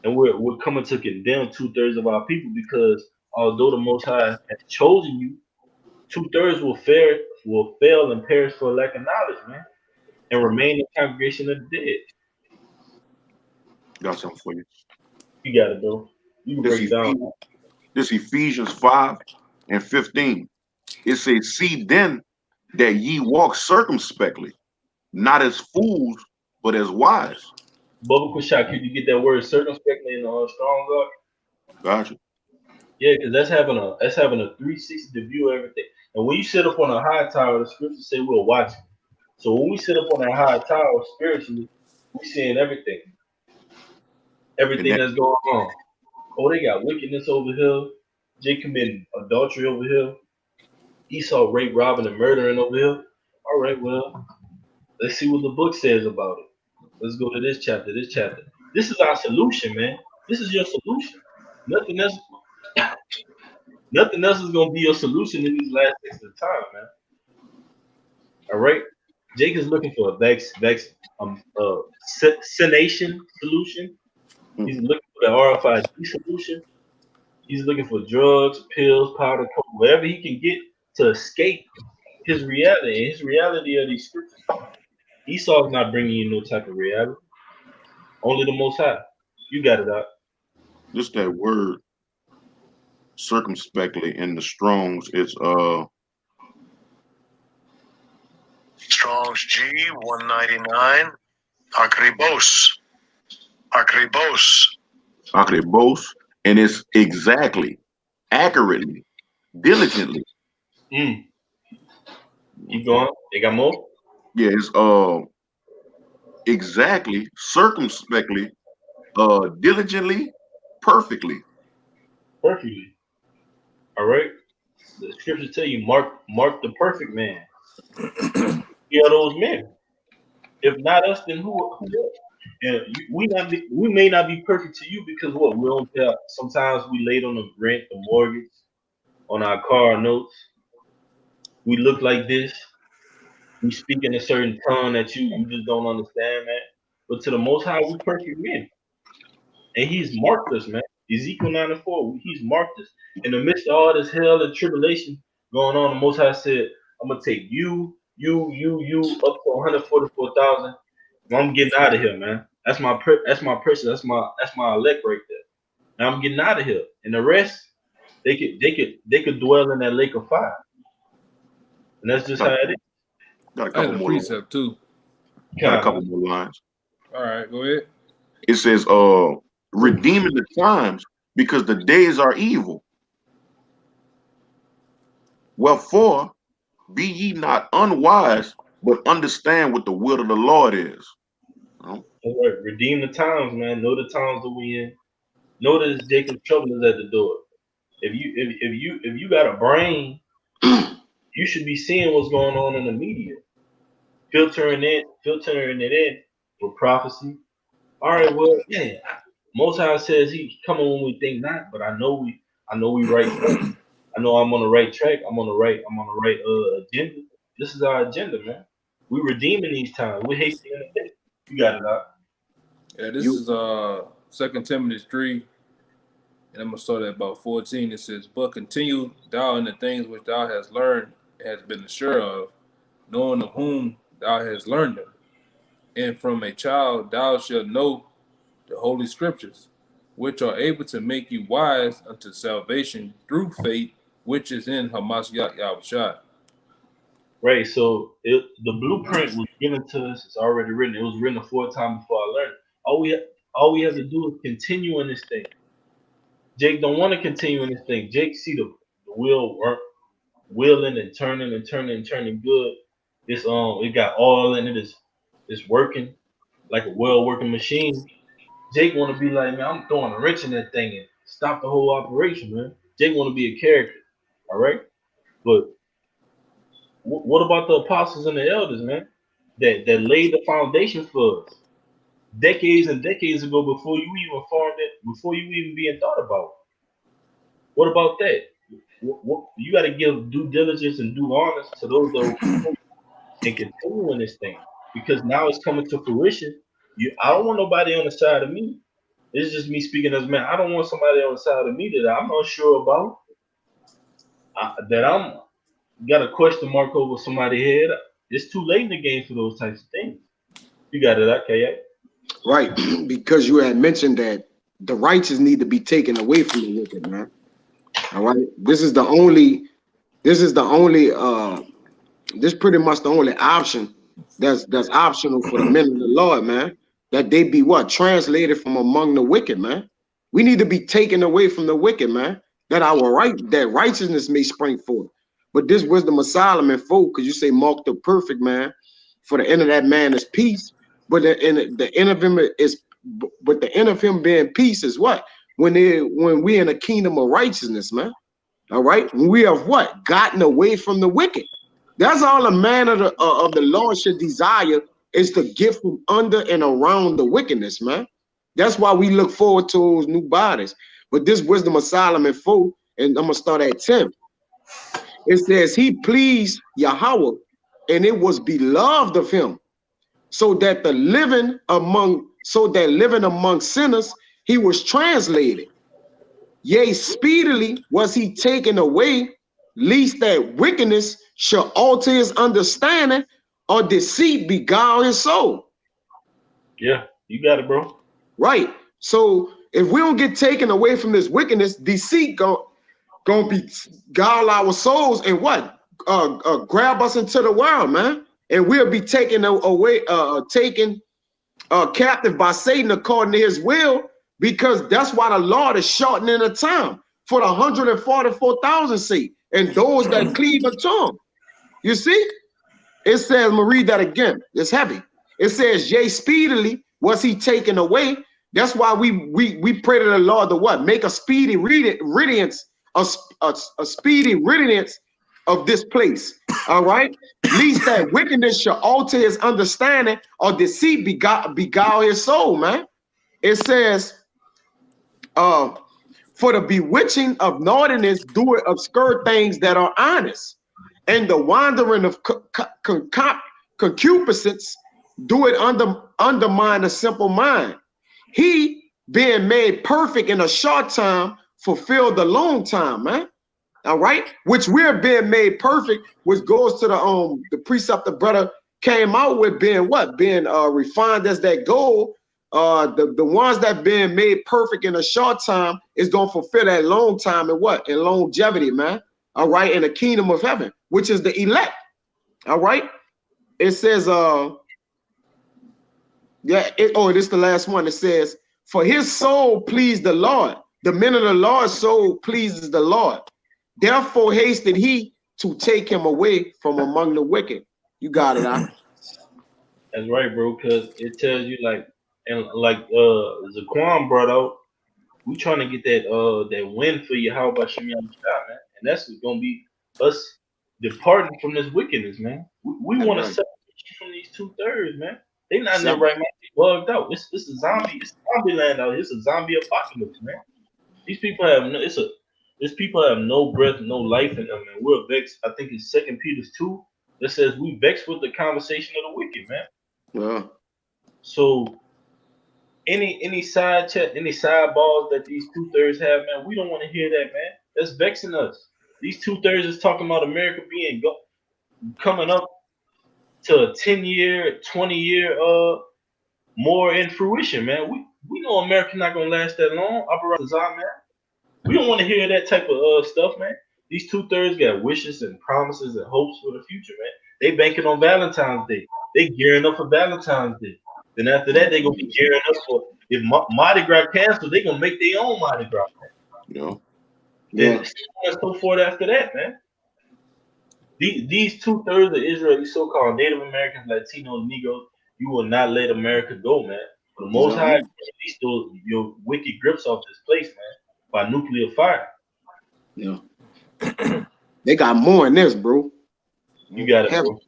And we're coming to condemn 2/3 of our people because although the Most High has chosen you, 2/3 will fail and perish for lack of knowledge, man, and remain in the congregation of the dead. Got something for you. You got it, bro. You can break it down. This Ephesians 5 and 15. It says, see then that ye walk circumspectly, not as fools, but as wise. Bubba Kushak, could you get that word circumspectly in the strong guard? Gotcha. Yeah, because that's having a 360 view of everything. And when you sit up on a high tower, the scriptures say we're watching. So when we sit up on a high tower spiritually, we're seeing everything. Everything that's going on. Oh, they got wickedness over here. Jay committing adultery over here. Esau rape, robbing, and murdering over here. All right, well, let's see what the book says about it. Let's go to this chapter. This is our solution, man. This is your solution. Nothing else is gonna be your solution in these last days of time, man. All right. Jake is looking for a vaccination solution. He's looking for the RFID solution. He's looking for drugs, pills, powder, coke, whatever he can get to escape his reality. And his reality are these scriptures. Esau's not bringing you no type of reality. Only the Most High. You got it out. Just that word circumspectly in the Strongs is Strong's G 199. Akribos. and it's exactly, accurately, diligently. Keep going. They got more? Yeah, it's exactly, circumspectly, diligently, perfectly. Perfectly. All right. The scriptures tell you, mark the perfect man. We are those men. If not us, then who else? And we may not be perfect to you because what we don't pay. Sometimes we late on the rent, the mortgage, on our car notes. We look like this. We speak in a certain tongue that you just don't understand, man. But to the Most High, we perfect men, and He's marked us, man. Ezekiel 9:4, He's marked us in the midst of all this hell and tribulation going on. The Most High said, "I'm gonna take you up to 144,000. I'm getting out of here, man. That's my person. That's my elect right there. Now I'm getting out of here, and the rest they could dwell in that lake of fire, and that's just how it is." Got a I couple had a more. precept too. Got a couple more lines. All right, go ahead. It says, redeeming the times because the days are evil. Wherefore, be ye not unwise, but understand what the will of the Lord is. All right, redeem the times, man. Know the times that we in. Know that Jacob's trouble is at the door. If you got a brain, you should be seeing what's going on in the media, filtering it in with prophecy. All right, well, yeah. Most High says He coming when we think not, but I know we right. I know I'm on the right track. I'm on the right agenda. This is our agenda, man. We redeeming these times. We hasting in the day. You got it out. Yeah, this is 2 Timothy 3, and I'm gonna start at about 14. It says, "But continue thou in the things which thou hast learned, and hast been assured of, knowing of whom thou hast learned them. And from a child thou shalt know the holy scriptures, which are able to make you wise unto salvation through faith, which is in Hamashiach Yahushua." Right. So the blueprint was given to us. It's already written. It was written a 4 times before I learned it. All we have to do is continue in this thing. Jake don't want to continue in this thing. Jake see the wheel wheeling and turning and turning and turning good. It's it got oil in it. It's working like a well working machine. Jake want to be like, man, I'm throwing a wrench in that thing and stop the whole operation, man. Jake want to be a character, all right? But what about the apostles and the elders, man? That laid the foundation for us decades and decades ago before you even formed it, before you even being thought about. What about that? You got to give due diligence and due honor to those that and continue in this thing because now it's coming to fruition. I don't want nobody on the side of me. It's just me speaking as a man. I don't want somebody on the side of me that I'm not sure about. That I'm got a question mark over somebody's head. It's too late in the game for those types of things. You got it, okay? Right, because you had mentioned that the righteous need to be taken away from the wicked, man. All right, this pretty much the only option that's optional for the men of the Lord, man. That they be what? Translated from among the wicked, man. We need to be taken away from the wicked, man. That righteousness may spring forth. But this wisdom of Solomon, folk, because you say mark the perfect man, for the end of that man is peace. But the end of him being peace is what? When we in a kingdom of righteousness, man. All right, we have what? Gotten away from the wicked. That's all a man of the Lord should desire, is to get from under and around the wickedness, man. That's why we look forward to those new bodies. But this wisdom of Solomon 4, and I'm gonna start at 10. It says he pleased Yahweh, and it was beloved of him, so that living among sinners, he was translated. Yea, speedily was he taken away, lest that wickedness shall alter his understanding, or deceit beguile his soul. Yeah, you got it, bro. Right. So if we don't get taken away from this wickedness, deceit gonna beguile our souls and what? Grab us into the world, man. And we'll be taken away, taken captive by Satan according to his will, because that's why the Lord is shortening the time for the 144,000 sake, and those that cleave unto him. You see? It says, I'm gonna read that again. It's heavy. It says, yea, speedily was he taken away. That's why we pray to the Lord to what? Make a speedy riddance, a speedy riddance of this place. All right, least that wickedness shall alter his understanding, or deceit beguile his soul, man. It says, for the bewitching of naughtiness do it obscure things that are honest, and the wandering of concupiscence do it undermine a simple mind. He, being made perfect in a short time, fulfilled the long time, man. All right, which we're being made perfect, which goes to the precept the brother came out with, being what? Being refined as that gold. The ones that being made perfect in a short time is gonna fulfill that long time and what? In longevity, man. All right, in the kingdom of heaven, which is the elect. All right, it says, this is the last one. It says, for his soul pleased the Lord. The men of the Lord's soul pleases the Lord. Therefore hasted he to take him away from among the wicked. You got it, huh? That's right, bro, because it tells you like Zaquan brought out, We trying to get that win for you. How about Shimon Shah, man? And that's gonna be us departing from this wickedness, man. We want to separate you from these 2/3, man. They not in their right mind. They bugged out. It's a zombie land out here. It's a zombie apocalypse, man. These people have these people have no breath, no life in them, and we're vexed. I think it's 2 Peter 2 that says we vexed with the conversation of the wicked, man. Yeah. So any sideballs that these 2/3 have, man, we don't want to hear that, man. That's vexing us. These 2/3 is talking about America coming up to a 10-year, 20-year more in fruition, man. We know America not gonna last that long. Man. We don't want to hear that type of stuff, man. These 2/3 got wishes and promises and hopes for the future, man. They banking on Valentine's Day. They gearing up for Valentine's Day. Then after that, they gonna be gearing up for if Mardi Gras canceled, they gonna make their own Mardi Gras. Yeah. And so forth after that, man. These 2/3 of Israel, these so-called Native Americans, Latinos, Negroes, you will not let America go, man. For the Most High, release your wicked grips off this place, man, by nuclear fire. Yeah. They got more in this, bro. You got it, bro.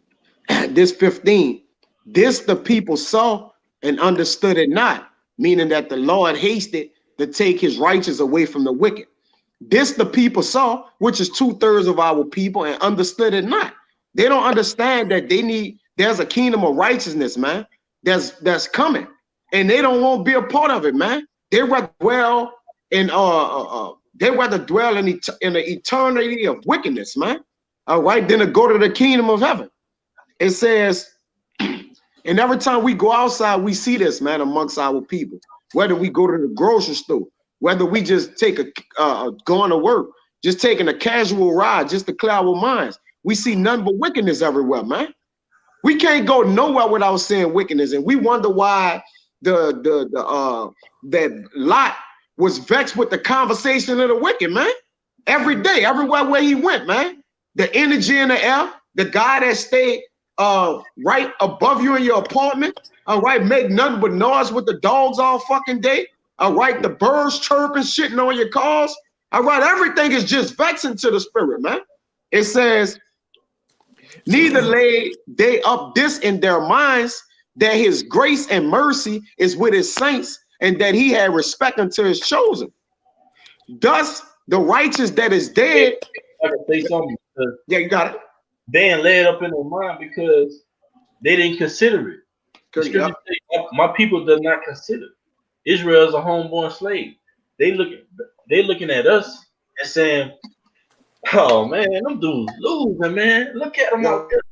This 15. This the people saw and understood it not, meaning that the Lord hasted to take his righteous away from the wicked. This the people saw, which is 2/3 of our people, and understood it not. They don't understand that there's a kingdom of righteousness, man, that's coming, and they don't want to be a part of it, man. They rather dwell in the eternity of wickedness, man. All right, than to go to the kingdom of heaven. It says, and every time we go outside, we see this, man, amongst our people. Whether we go to the grocery store, whether we just take going to work, just taking a casual ride, just to clear our minds, we see nothing but wickedness everywhere, man. We can't go nowhere without seeing wickedness, and we wonder why that Lot was vexed with the conversation of the wicked, man. Every day, everywhere where he went, man. The energy in the air, the guy that stayed right above you in your apartment, all right, make nothing but noise with the dogs all fucking day, all right, the birds chirping, shitting on your cars, all right, everything is just vexing to the spirit, man. It says, neither lay they up this in their minds, that his grace and mercy is with his saints, and that he had respect unto his chosen. Thus, the righteous that is dead. I can say something. Yeah, you got it. They ain't lay it up in their mind because they didn't consider it. The scripture says, my people does not consider. Israel is a homeborn slave. They looking at us and saying, "Oh man, them dudes losing, man. Look at them out there.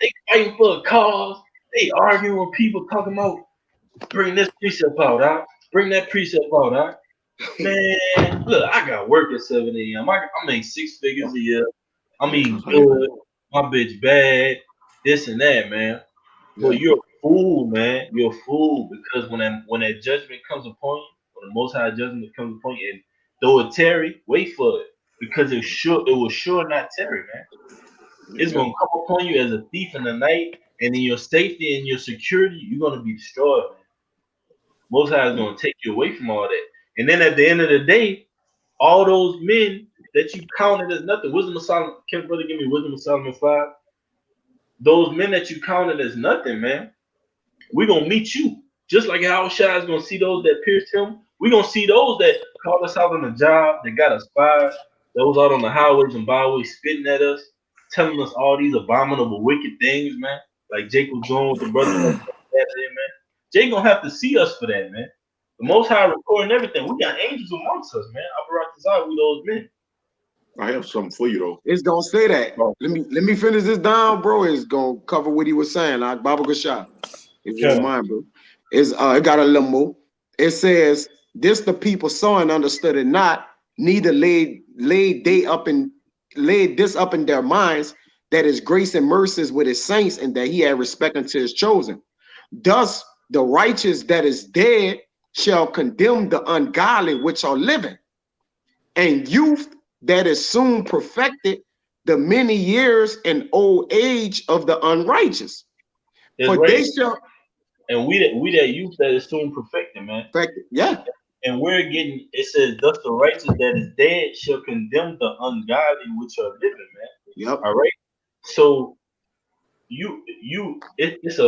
They fighting for cars. They arguing with people talking about bring this precept out, bring that precept out, Man, look, I got work at 7 a.m. I make 6 figures a year. I'm eating good. My bitch bad. This and that, man. But you're a fool, man. You're a fool because when that judgment comes upon you, when the Most High judgment comes upon you, and though it tarry, wait for it because it will sure not tarry, man. It's gonna come upon you as a thief in the night, and in your safety and your security, you're gonna be destroyed, man. Most High is gonna take you away from all that. And then at the end of the day, all those men that you counted as nothing, Wisdom of Solomon, can brother give me Wisdom of Solomon 5? Those men that you counted as nothing, man, we're gonna meet you. Just like how Shai is gonna see those that pierced him, we're gonna see those that called us out on the job, that got us fired, those out on the highways and byways spitting at us, telling us all these abominable, wicked things, man. Like Jake was doing with the brother that day, man. Jake gonna have to see us for that, man. The Most High recording everything. We got angels amongst us, man. Abarak with those men. I have something for you though. It's gonna say that. Let me finish this down, bro. It's gonna cover what he was saying, like Baba Gashah. If you don't mind, bro. It got a little more. It says, this the people saw and understood it not, neither laid this up in their minds, that his grace and mercy is with his saints, and that he had respect unto his chosen. Thus the righteous that is dead shall condemn the ungodly which are living, and youth that is soon perfected the many years and old age of the unrighteous. For they shall, and we that youth that is soon perfected, man. Perfected, yeah. And we're getting, it says, thus the righteous that is dead shall condemn the ungodly which are living, man. Yep. All right. So it's a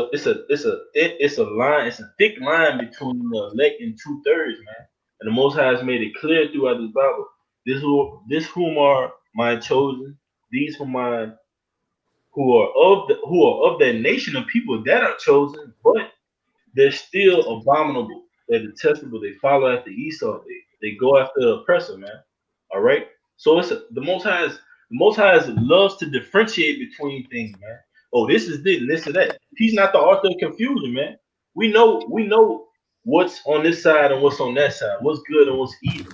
line, it's a thick line between the elect and 2/3, man. And the Most High has made it clear throughout this Bible. This whom are my chosen, these whom who are of that nation of people that are chosen, but they're still abominable. They're detestable. They follow after Esau. They go after the oppressor, man. All right. So the Most High loves to differentiate between things, man. Oh, this is this and this is that. He's not the author of confusion, man. We know what's on this side and what's on that side, what's good and what's evil,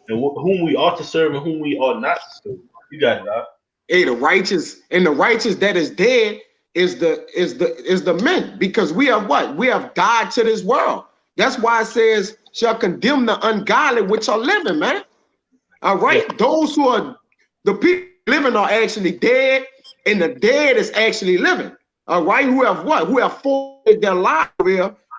and whom we ought to serve and whom we ought not to serve. You got it, Doc. Hey, the righteous that is dead is the men, because we have what? We have died to this world. That's why it says shall condemn the ungodly which are living, man. All right. Yeah. Those who are the people living are actually dead, and the dead is actually living. All right. Who have what? Who have forfeited their life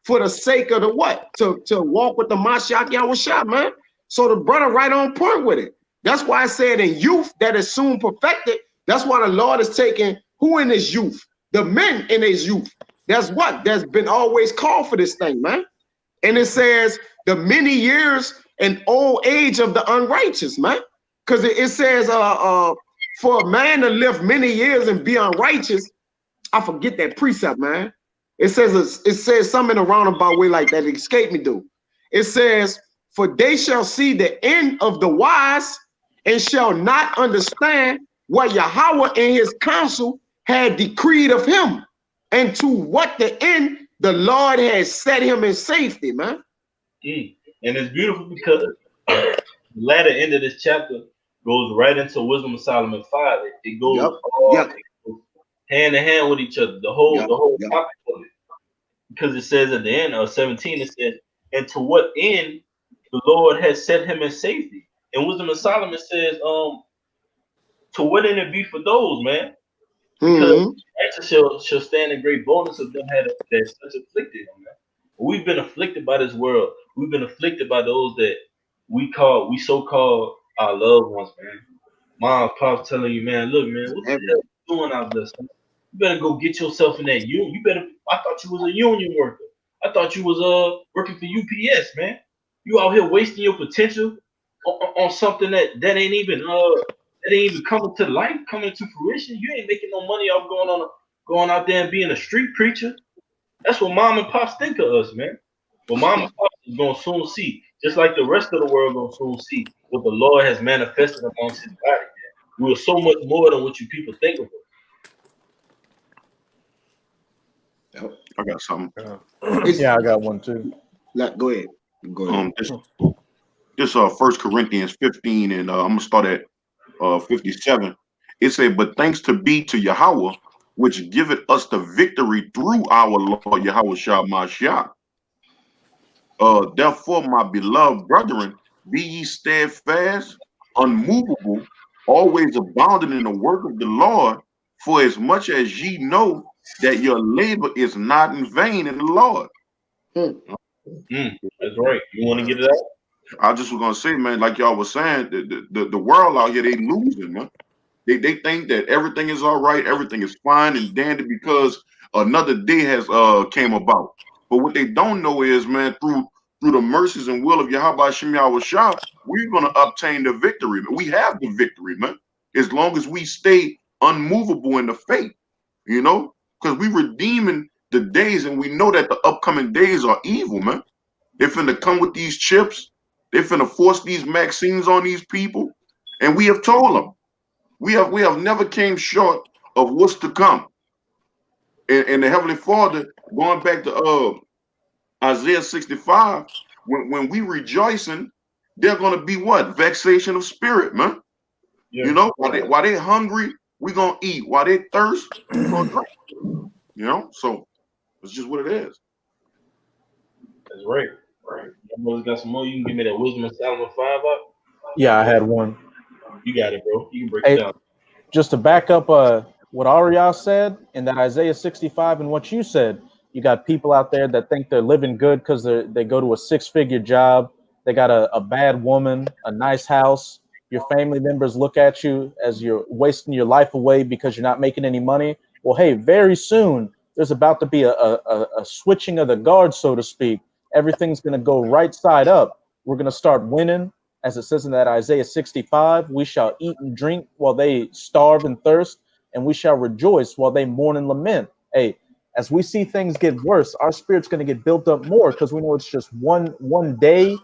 for the sake of the what? To walk with the Mashiach Yahushua, man. So the brother right on point with it. That's why I said in youth that is soon perfected. That's why the Lord is taking who in his youth? The men in his youth. That's what? That's been always called for this thing, man. And it says the many years and old age of the unrighteous, man. Because it says for a man to live many years and be unrighteous, I forget that precept, man. It says something in a roundabout way like that. It escaped me, dude. It says, for they shall see the end of the wise and shall not understand what Yahweh and his counsel had decreed of him, and to what the end the Lord has set him in safety, man. And it's beautiful because the latter end of this chapter goes right into Wisdom of Solomon 5. It goes hand in hand with each other, the whole topic of it. Because it says at the end of 17, it says, and to what end the Lord has set him in safety. And Wisdom of Solomon says, to what end it be for those, man? Because righteous shall stand in great boldness of them that such afflicted them, man. We've been afflicted by this world. We've been afflicted by those that we so-called our loved ones, man. Mom, pops telling you, man, look, man, what the hell you doing out there, son? You better go get yourself in that union. I thought you was a union worker. I thought you was working for UPS, man. You out here wasting your potential on something that ain't even coming to life, coming to fruition. You ain't making no money off going out there and being a street preacher. That's what mom and pops think of us, man. But mom and pops is gonna soon see, just like the rest of the world gonna soon see what the Lord has manifested amongst his body, man. We are so much more than what you people think of us. I got something. Yeah, I got one too. Go ahead. This 1 Corinthians 15, and I'm gonna start at 57. It said, but thanks be to Yahweh, which giveth us the victory through our Lord Yahweh Shah Mashiach. Therefore, my beloved brethren, be ye steadfast, unmovable, always abounding in the work of the Lord, for as much as ye know that your labor is not in vain in the Lord. That's right. You want to get it out? I just was gonna say, man, like y'all was saying, the world out here, they losing, man. They think that everything is all right, everything is fine and dandy because another day has came about. But what they don't know is, man, through the mercies and will of Yahweh Shem Yahushua, we're gonna obtain the victory. Man. We have the victory, man, as long as we stay unmovable in the faith, you know, because we redeeming the days, and we know that the upcoming days are evil, man. They're finna come with these chips. They're finna force these vaccines on these people, and we have told them. We have never came short of what's to come. And the Heavenly Father, going back to Isaiah 65, when we rejoicing, they're gonna be what? Vexation of spirit, man. Yeah. You know, while they hungry, we gonna eat. While they thirst, we gonna drink. You know, so it's just what it is. That's right. Right. You got some more? You can give me that Wisdom of Solomon 5 up? Yeah, I had one. You got it, bro. You can break it down. Just to back up what Ariel said in that Isaiah 65 and what you said, you got people out there that think they're living good because they go to a 6-figure job They got a bad woman, a nice house. Your family members look at you as you're wasting your life away because you're not making any money. Well, hey, very soon there's about to be a switching of the guard, so to speak. Everything's going to go right side up. We're going to start winning. As it says in that Isaiah 65, we shall eat and drink while they starve and thirst, and we shall rejoice while they mourn and lament. Hey, as we see things get worse, our spirit's going to get built up more because we know it's just one day,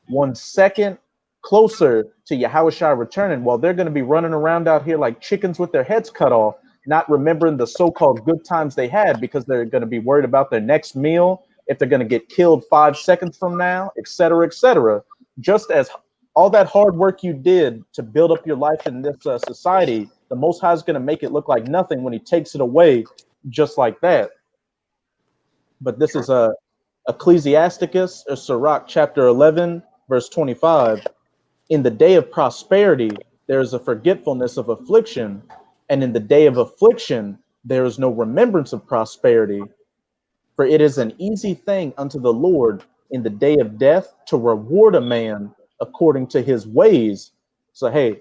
1 second closer to Yahushua returning, while they're going to be running around out here like chickens with their heads cut off, not remembering the so-called good times they had because they're going to be worried about their next meal, if they're going to get killed 5 seconds from now, et cetera, et cetera. Just as all that hard work you did to build up your life in this society, the Most High is going to make it look like nothing when he takes it away just like that. But this is Ecclesiasticus, or Sirach, chapter 11, verse 25. In the day of prosperity, there is a forgetfulness of affliction, and in the day of affliction, there is no remembrance of prosperity. For it is an easy thing unto the Lord in the day of death to reward a man according to his ways. So, hey,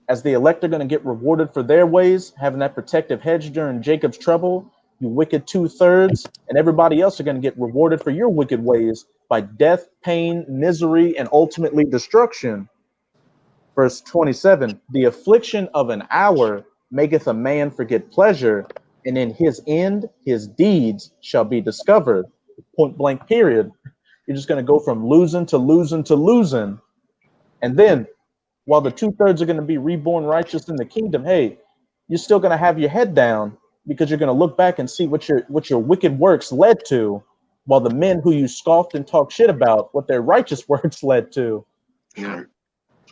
as the elect are going to get rewarded for their ways, having that protective hedge during Jacob's trouble, you wicked 2/3, and everybody else are going to get rewarded for your wicked ways by death, pain, misery, and ultimately destruction. Verse 27, the affliction of an hour maketh a man forget pleasure, and in his end his deeds shall be discovered. Point blank, period. You're just going to go from losing to losing to losing. And then while the 2/3 are going to be reborn righteous in the kingdom, hey, you're still going to have your head down because you're going to look back and see what your wicked works led to, while the men who you scoffed and talked shit about, what their righteous works led to. Yeah.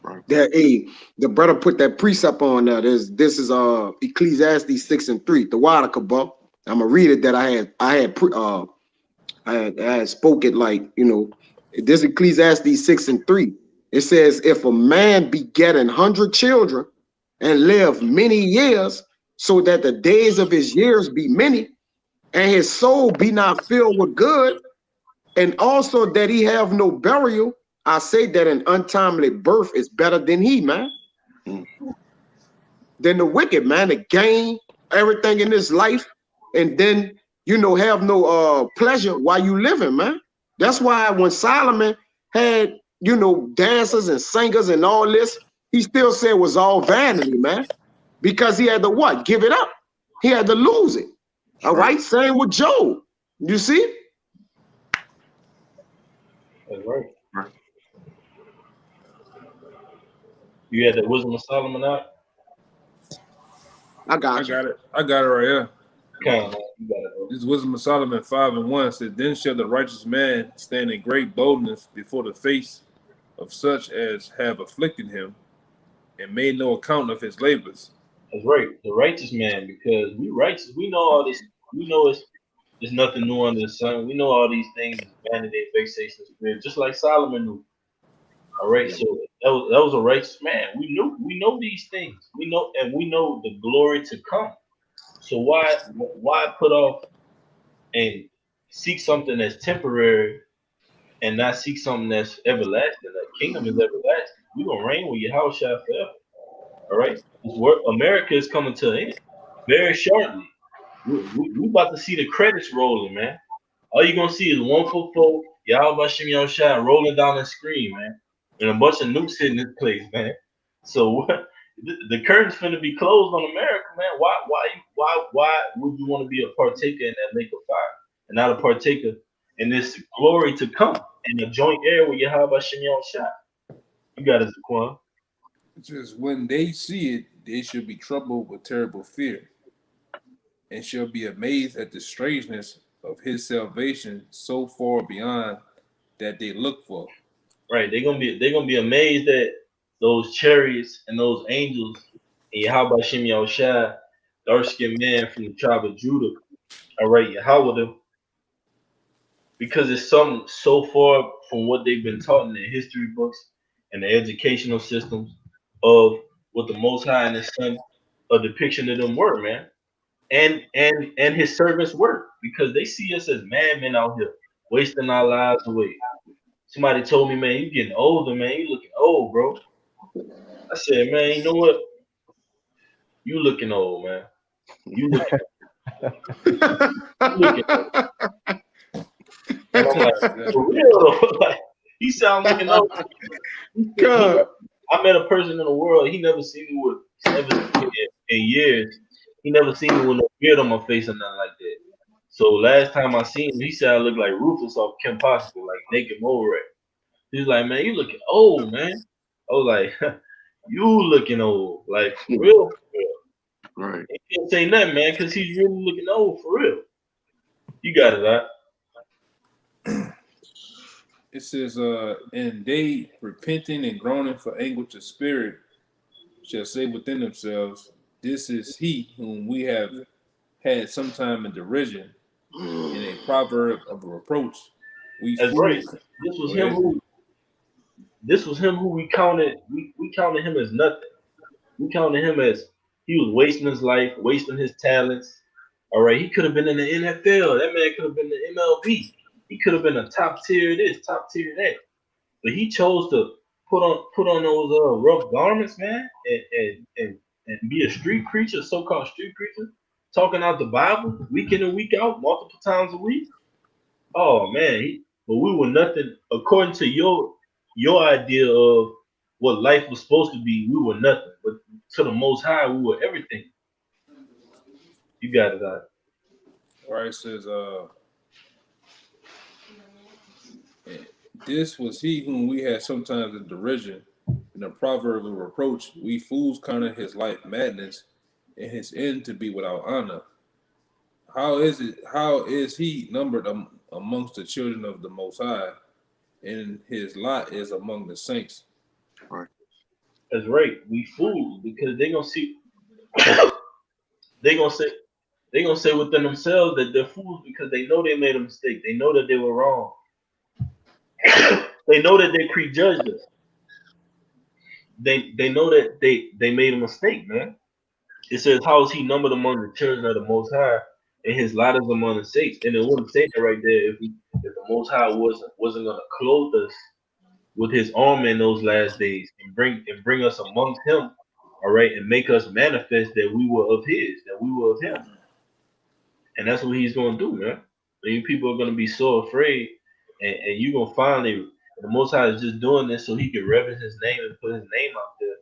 Right. That the brother put that precept on there. This is Ecclesiastes 6:3. The water kabah. I'm gonna read it. That I had spoke it like, this Ecclesiastes 6:3. It says, if a man beget 100 children and live many years, so that the days of his years be many, and his soul be not filled with good, and also that he have no burial, I say that an untimely birth is better than he, man. Than the wicked, man, to gain everything in this life and then, have no pleasure while you living, man. That's why when Solomon had, dancers and singers and all this, he still said it was all vanity, man. Because he had to what? Give it up. He had to lose it. All right. Same with Job. You see? That's right. You had the wisdom of Solomon out? I got you. I got it right here. Come on, you got it, bro. This is Wisdom of Solomon 5:1 says, then shall the righteous man stand in great boldness before the face of such as have afflicted him and made no account of his labors. That's right. The righteous man, because we righteous. We know all this. We know there's nothing new under the sun. We know all these things is vanity and vexation of spirit, just like Solomon knew. All right, so that was a righteous man. We know these things. We know the glory to come. So why put off and seek something that's temporary and not seek something that's everlasting? The kingdom is everlasting. We're gonna reign with Yahushua forever. All right, this work, America is coming to an end very shortly. We about to see the credits rolling, man. All you're gonna see is 144 Yahweh Shem Yahushua rolling down the screen, man, and a bunch of nukes hitting this place, man. So what? The curtain's finna be closed on America, man. Why would you want to be a partaker in that lake of fire and not a partaker in this glory to come in a joint heir with Yahweh Shem Yahushua? You got it, Zaquan. It says, when they see it, they shall be troubled with terrible fear, and shall be amazed at the strangeness of his salvation so far beyond that they look for. Right, they're gonna be amazed at those chariots and those angels and Yahweh Shem Yahushua, dark-skinned man from the tribe of Judah. All right, Yahweh, because it's something so far from what they've been taught in their history books and the educational systems of what the Most High and His Son, a depiction of them were, man, and His servants were, because they see us as madmen out here wasting our lives away. somebody told me, man, you getting older, man. You looking old, bro. I said, man, you know what? You looking old, man. You looking old. And I'm like, for real though. Like, he said I'm looking old. God. I met a person in the world. He never seen me with in years. He never seen me with no beard on my face or nothing like that. So last time I seen him, he said I look like Rufus off Kim Possible, like naked mole rat. He's like, man, you looking old, man. I was like, you looking old, like for real. Right. He can't say nothing, man, because he's really looking old for real. You got it, right? It says, and they repenting and groaning for anguish of spirit shall say within themselves, this is he whom we have had sometime in derision, in a proverb of a reproach. We That's fool. right. This was him who. This was him who we counted. We counted him as nothing. We counted him as he was wasting his life, wasting his talents. All right, he could have been in the NFL. That man could have been in the MLB. He could have been a top tier this, top tier that. But he chose to put on those rough garments, man, and be a street preacher, so-called street preacher, talking out the Bible week in and week out, multiple times a week. Oh man, but we were nothing according to your idea of what life was supposed to be. We were nothing, but to the Most High, we were everything. You got it out. Right, it says, this was he whom we had sometimes in derision, in a proverb of reproach. We fools counted his life madness, and his end to be without honor. How is it? How is he numbered amongst the children of the Most High, and his lot is among the saints? Right. That's right. We fools because they gonna see. They gonna say within themselves that they're fools because they know they made a mistake. They know that they were wrong. They know that they prejudged us. They know that they made a mistake, man. It says, how is he numbered among the children of the Most High, and his lot is among the saints? And it wouldn't say that right there if the Most High wasn't gonna clothe us with his arm in those last days and bring us amongst him, all right, and make us manifest that we were of his, that we were of him. And that's what he's gonna do, man. And you people are gonna be so afraid, and you're gonna finally the Most High is just doing this so he can reverence his name and put his name out there,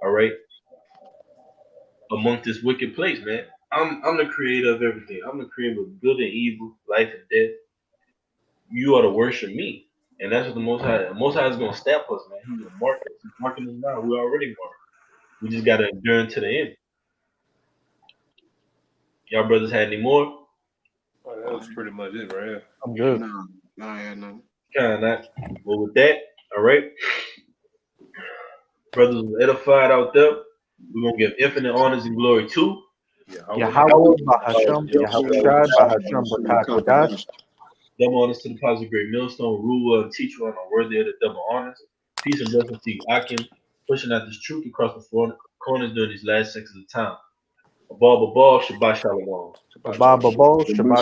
all right, amongst this wicked place, man. I'm the creator of everything. I'm the creator of good and evil, life and death. You ought to worship me. And that's what the Most High is gonna stamp us, man. He's gonna mark us. He's marking us now. We're already marked. We just gotta endure to the end. Y'all brothers had any more? Oh, that was pretty much it right here. I'm good. No, I had none. Kind of not. But with that, all right. Brothers was edified out there. We're gonna give infinite honors and glory to Yahweh, Ahchyam, Yahushai, Ahchyam, B'Kah, double honors to the positive great millstone, ruler, teacher, and worthy of the double honors. Peace and blessings to you, Ahchyam, pushing out this truth across the four corners during these last 6 of the time. Above, Shabbat Shalom. Shabbat, Shabbat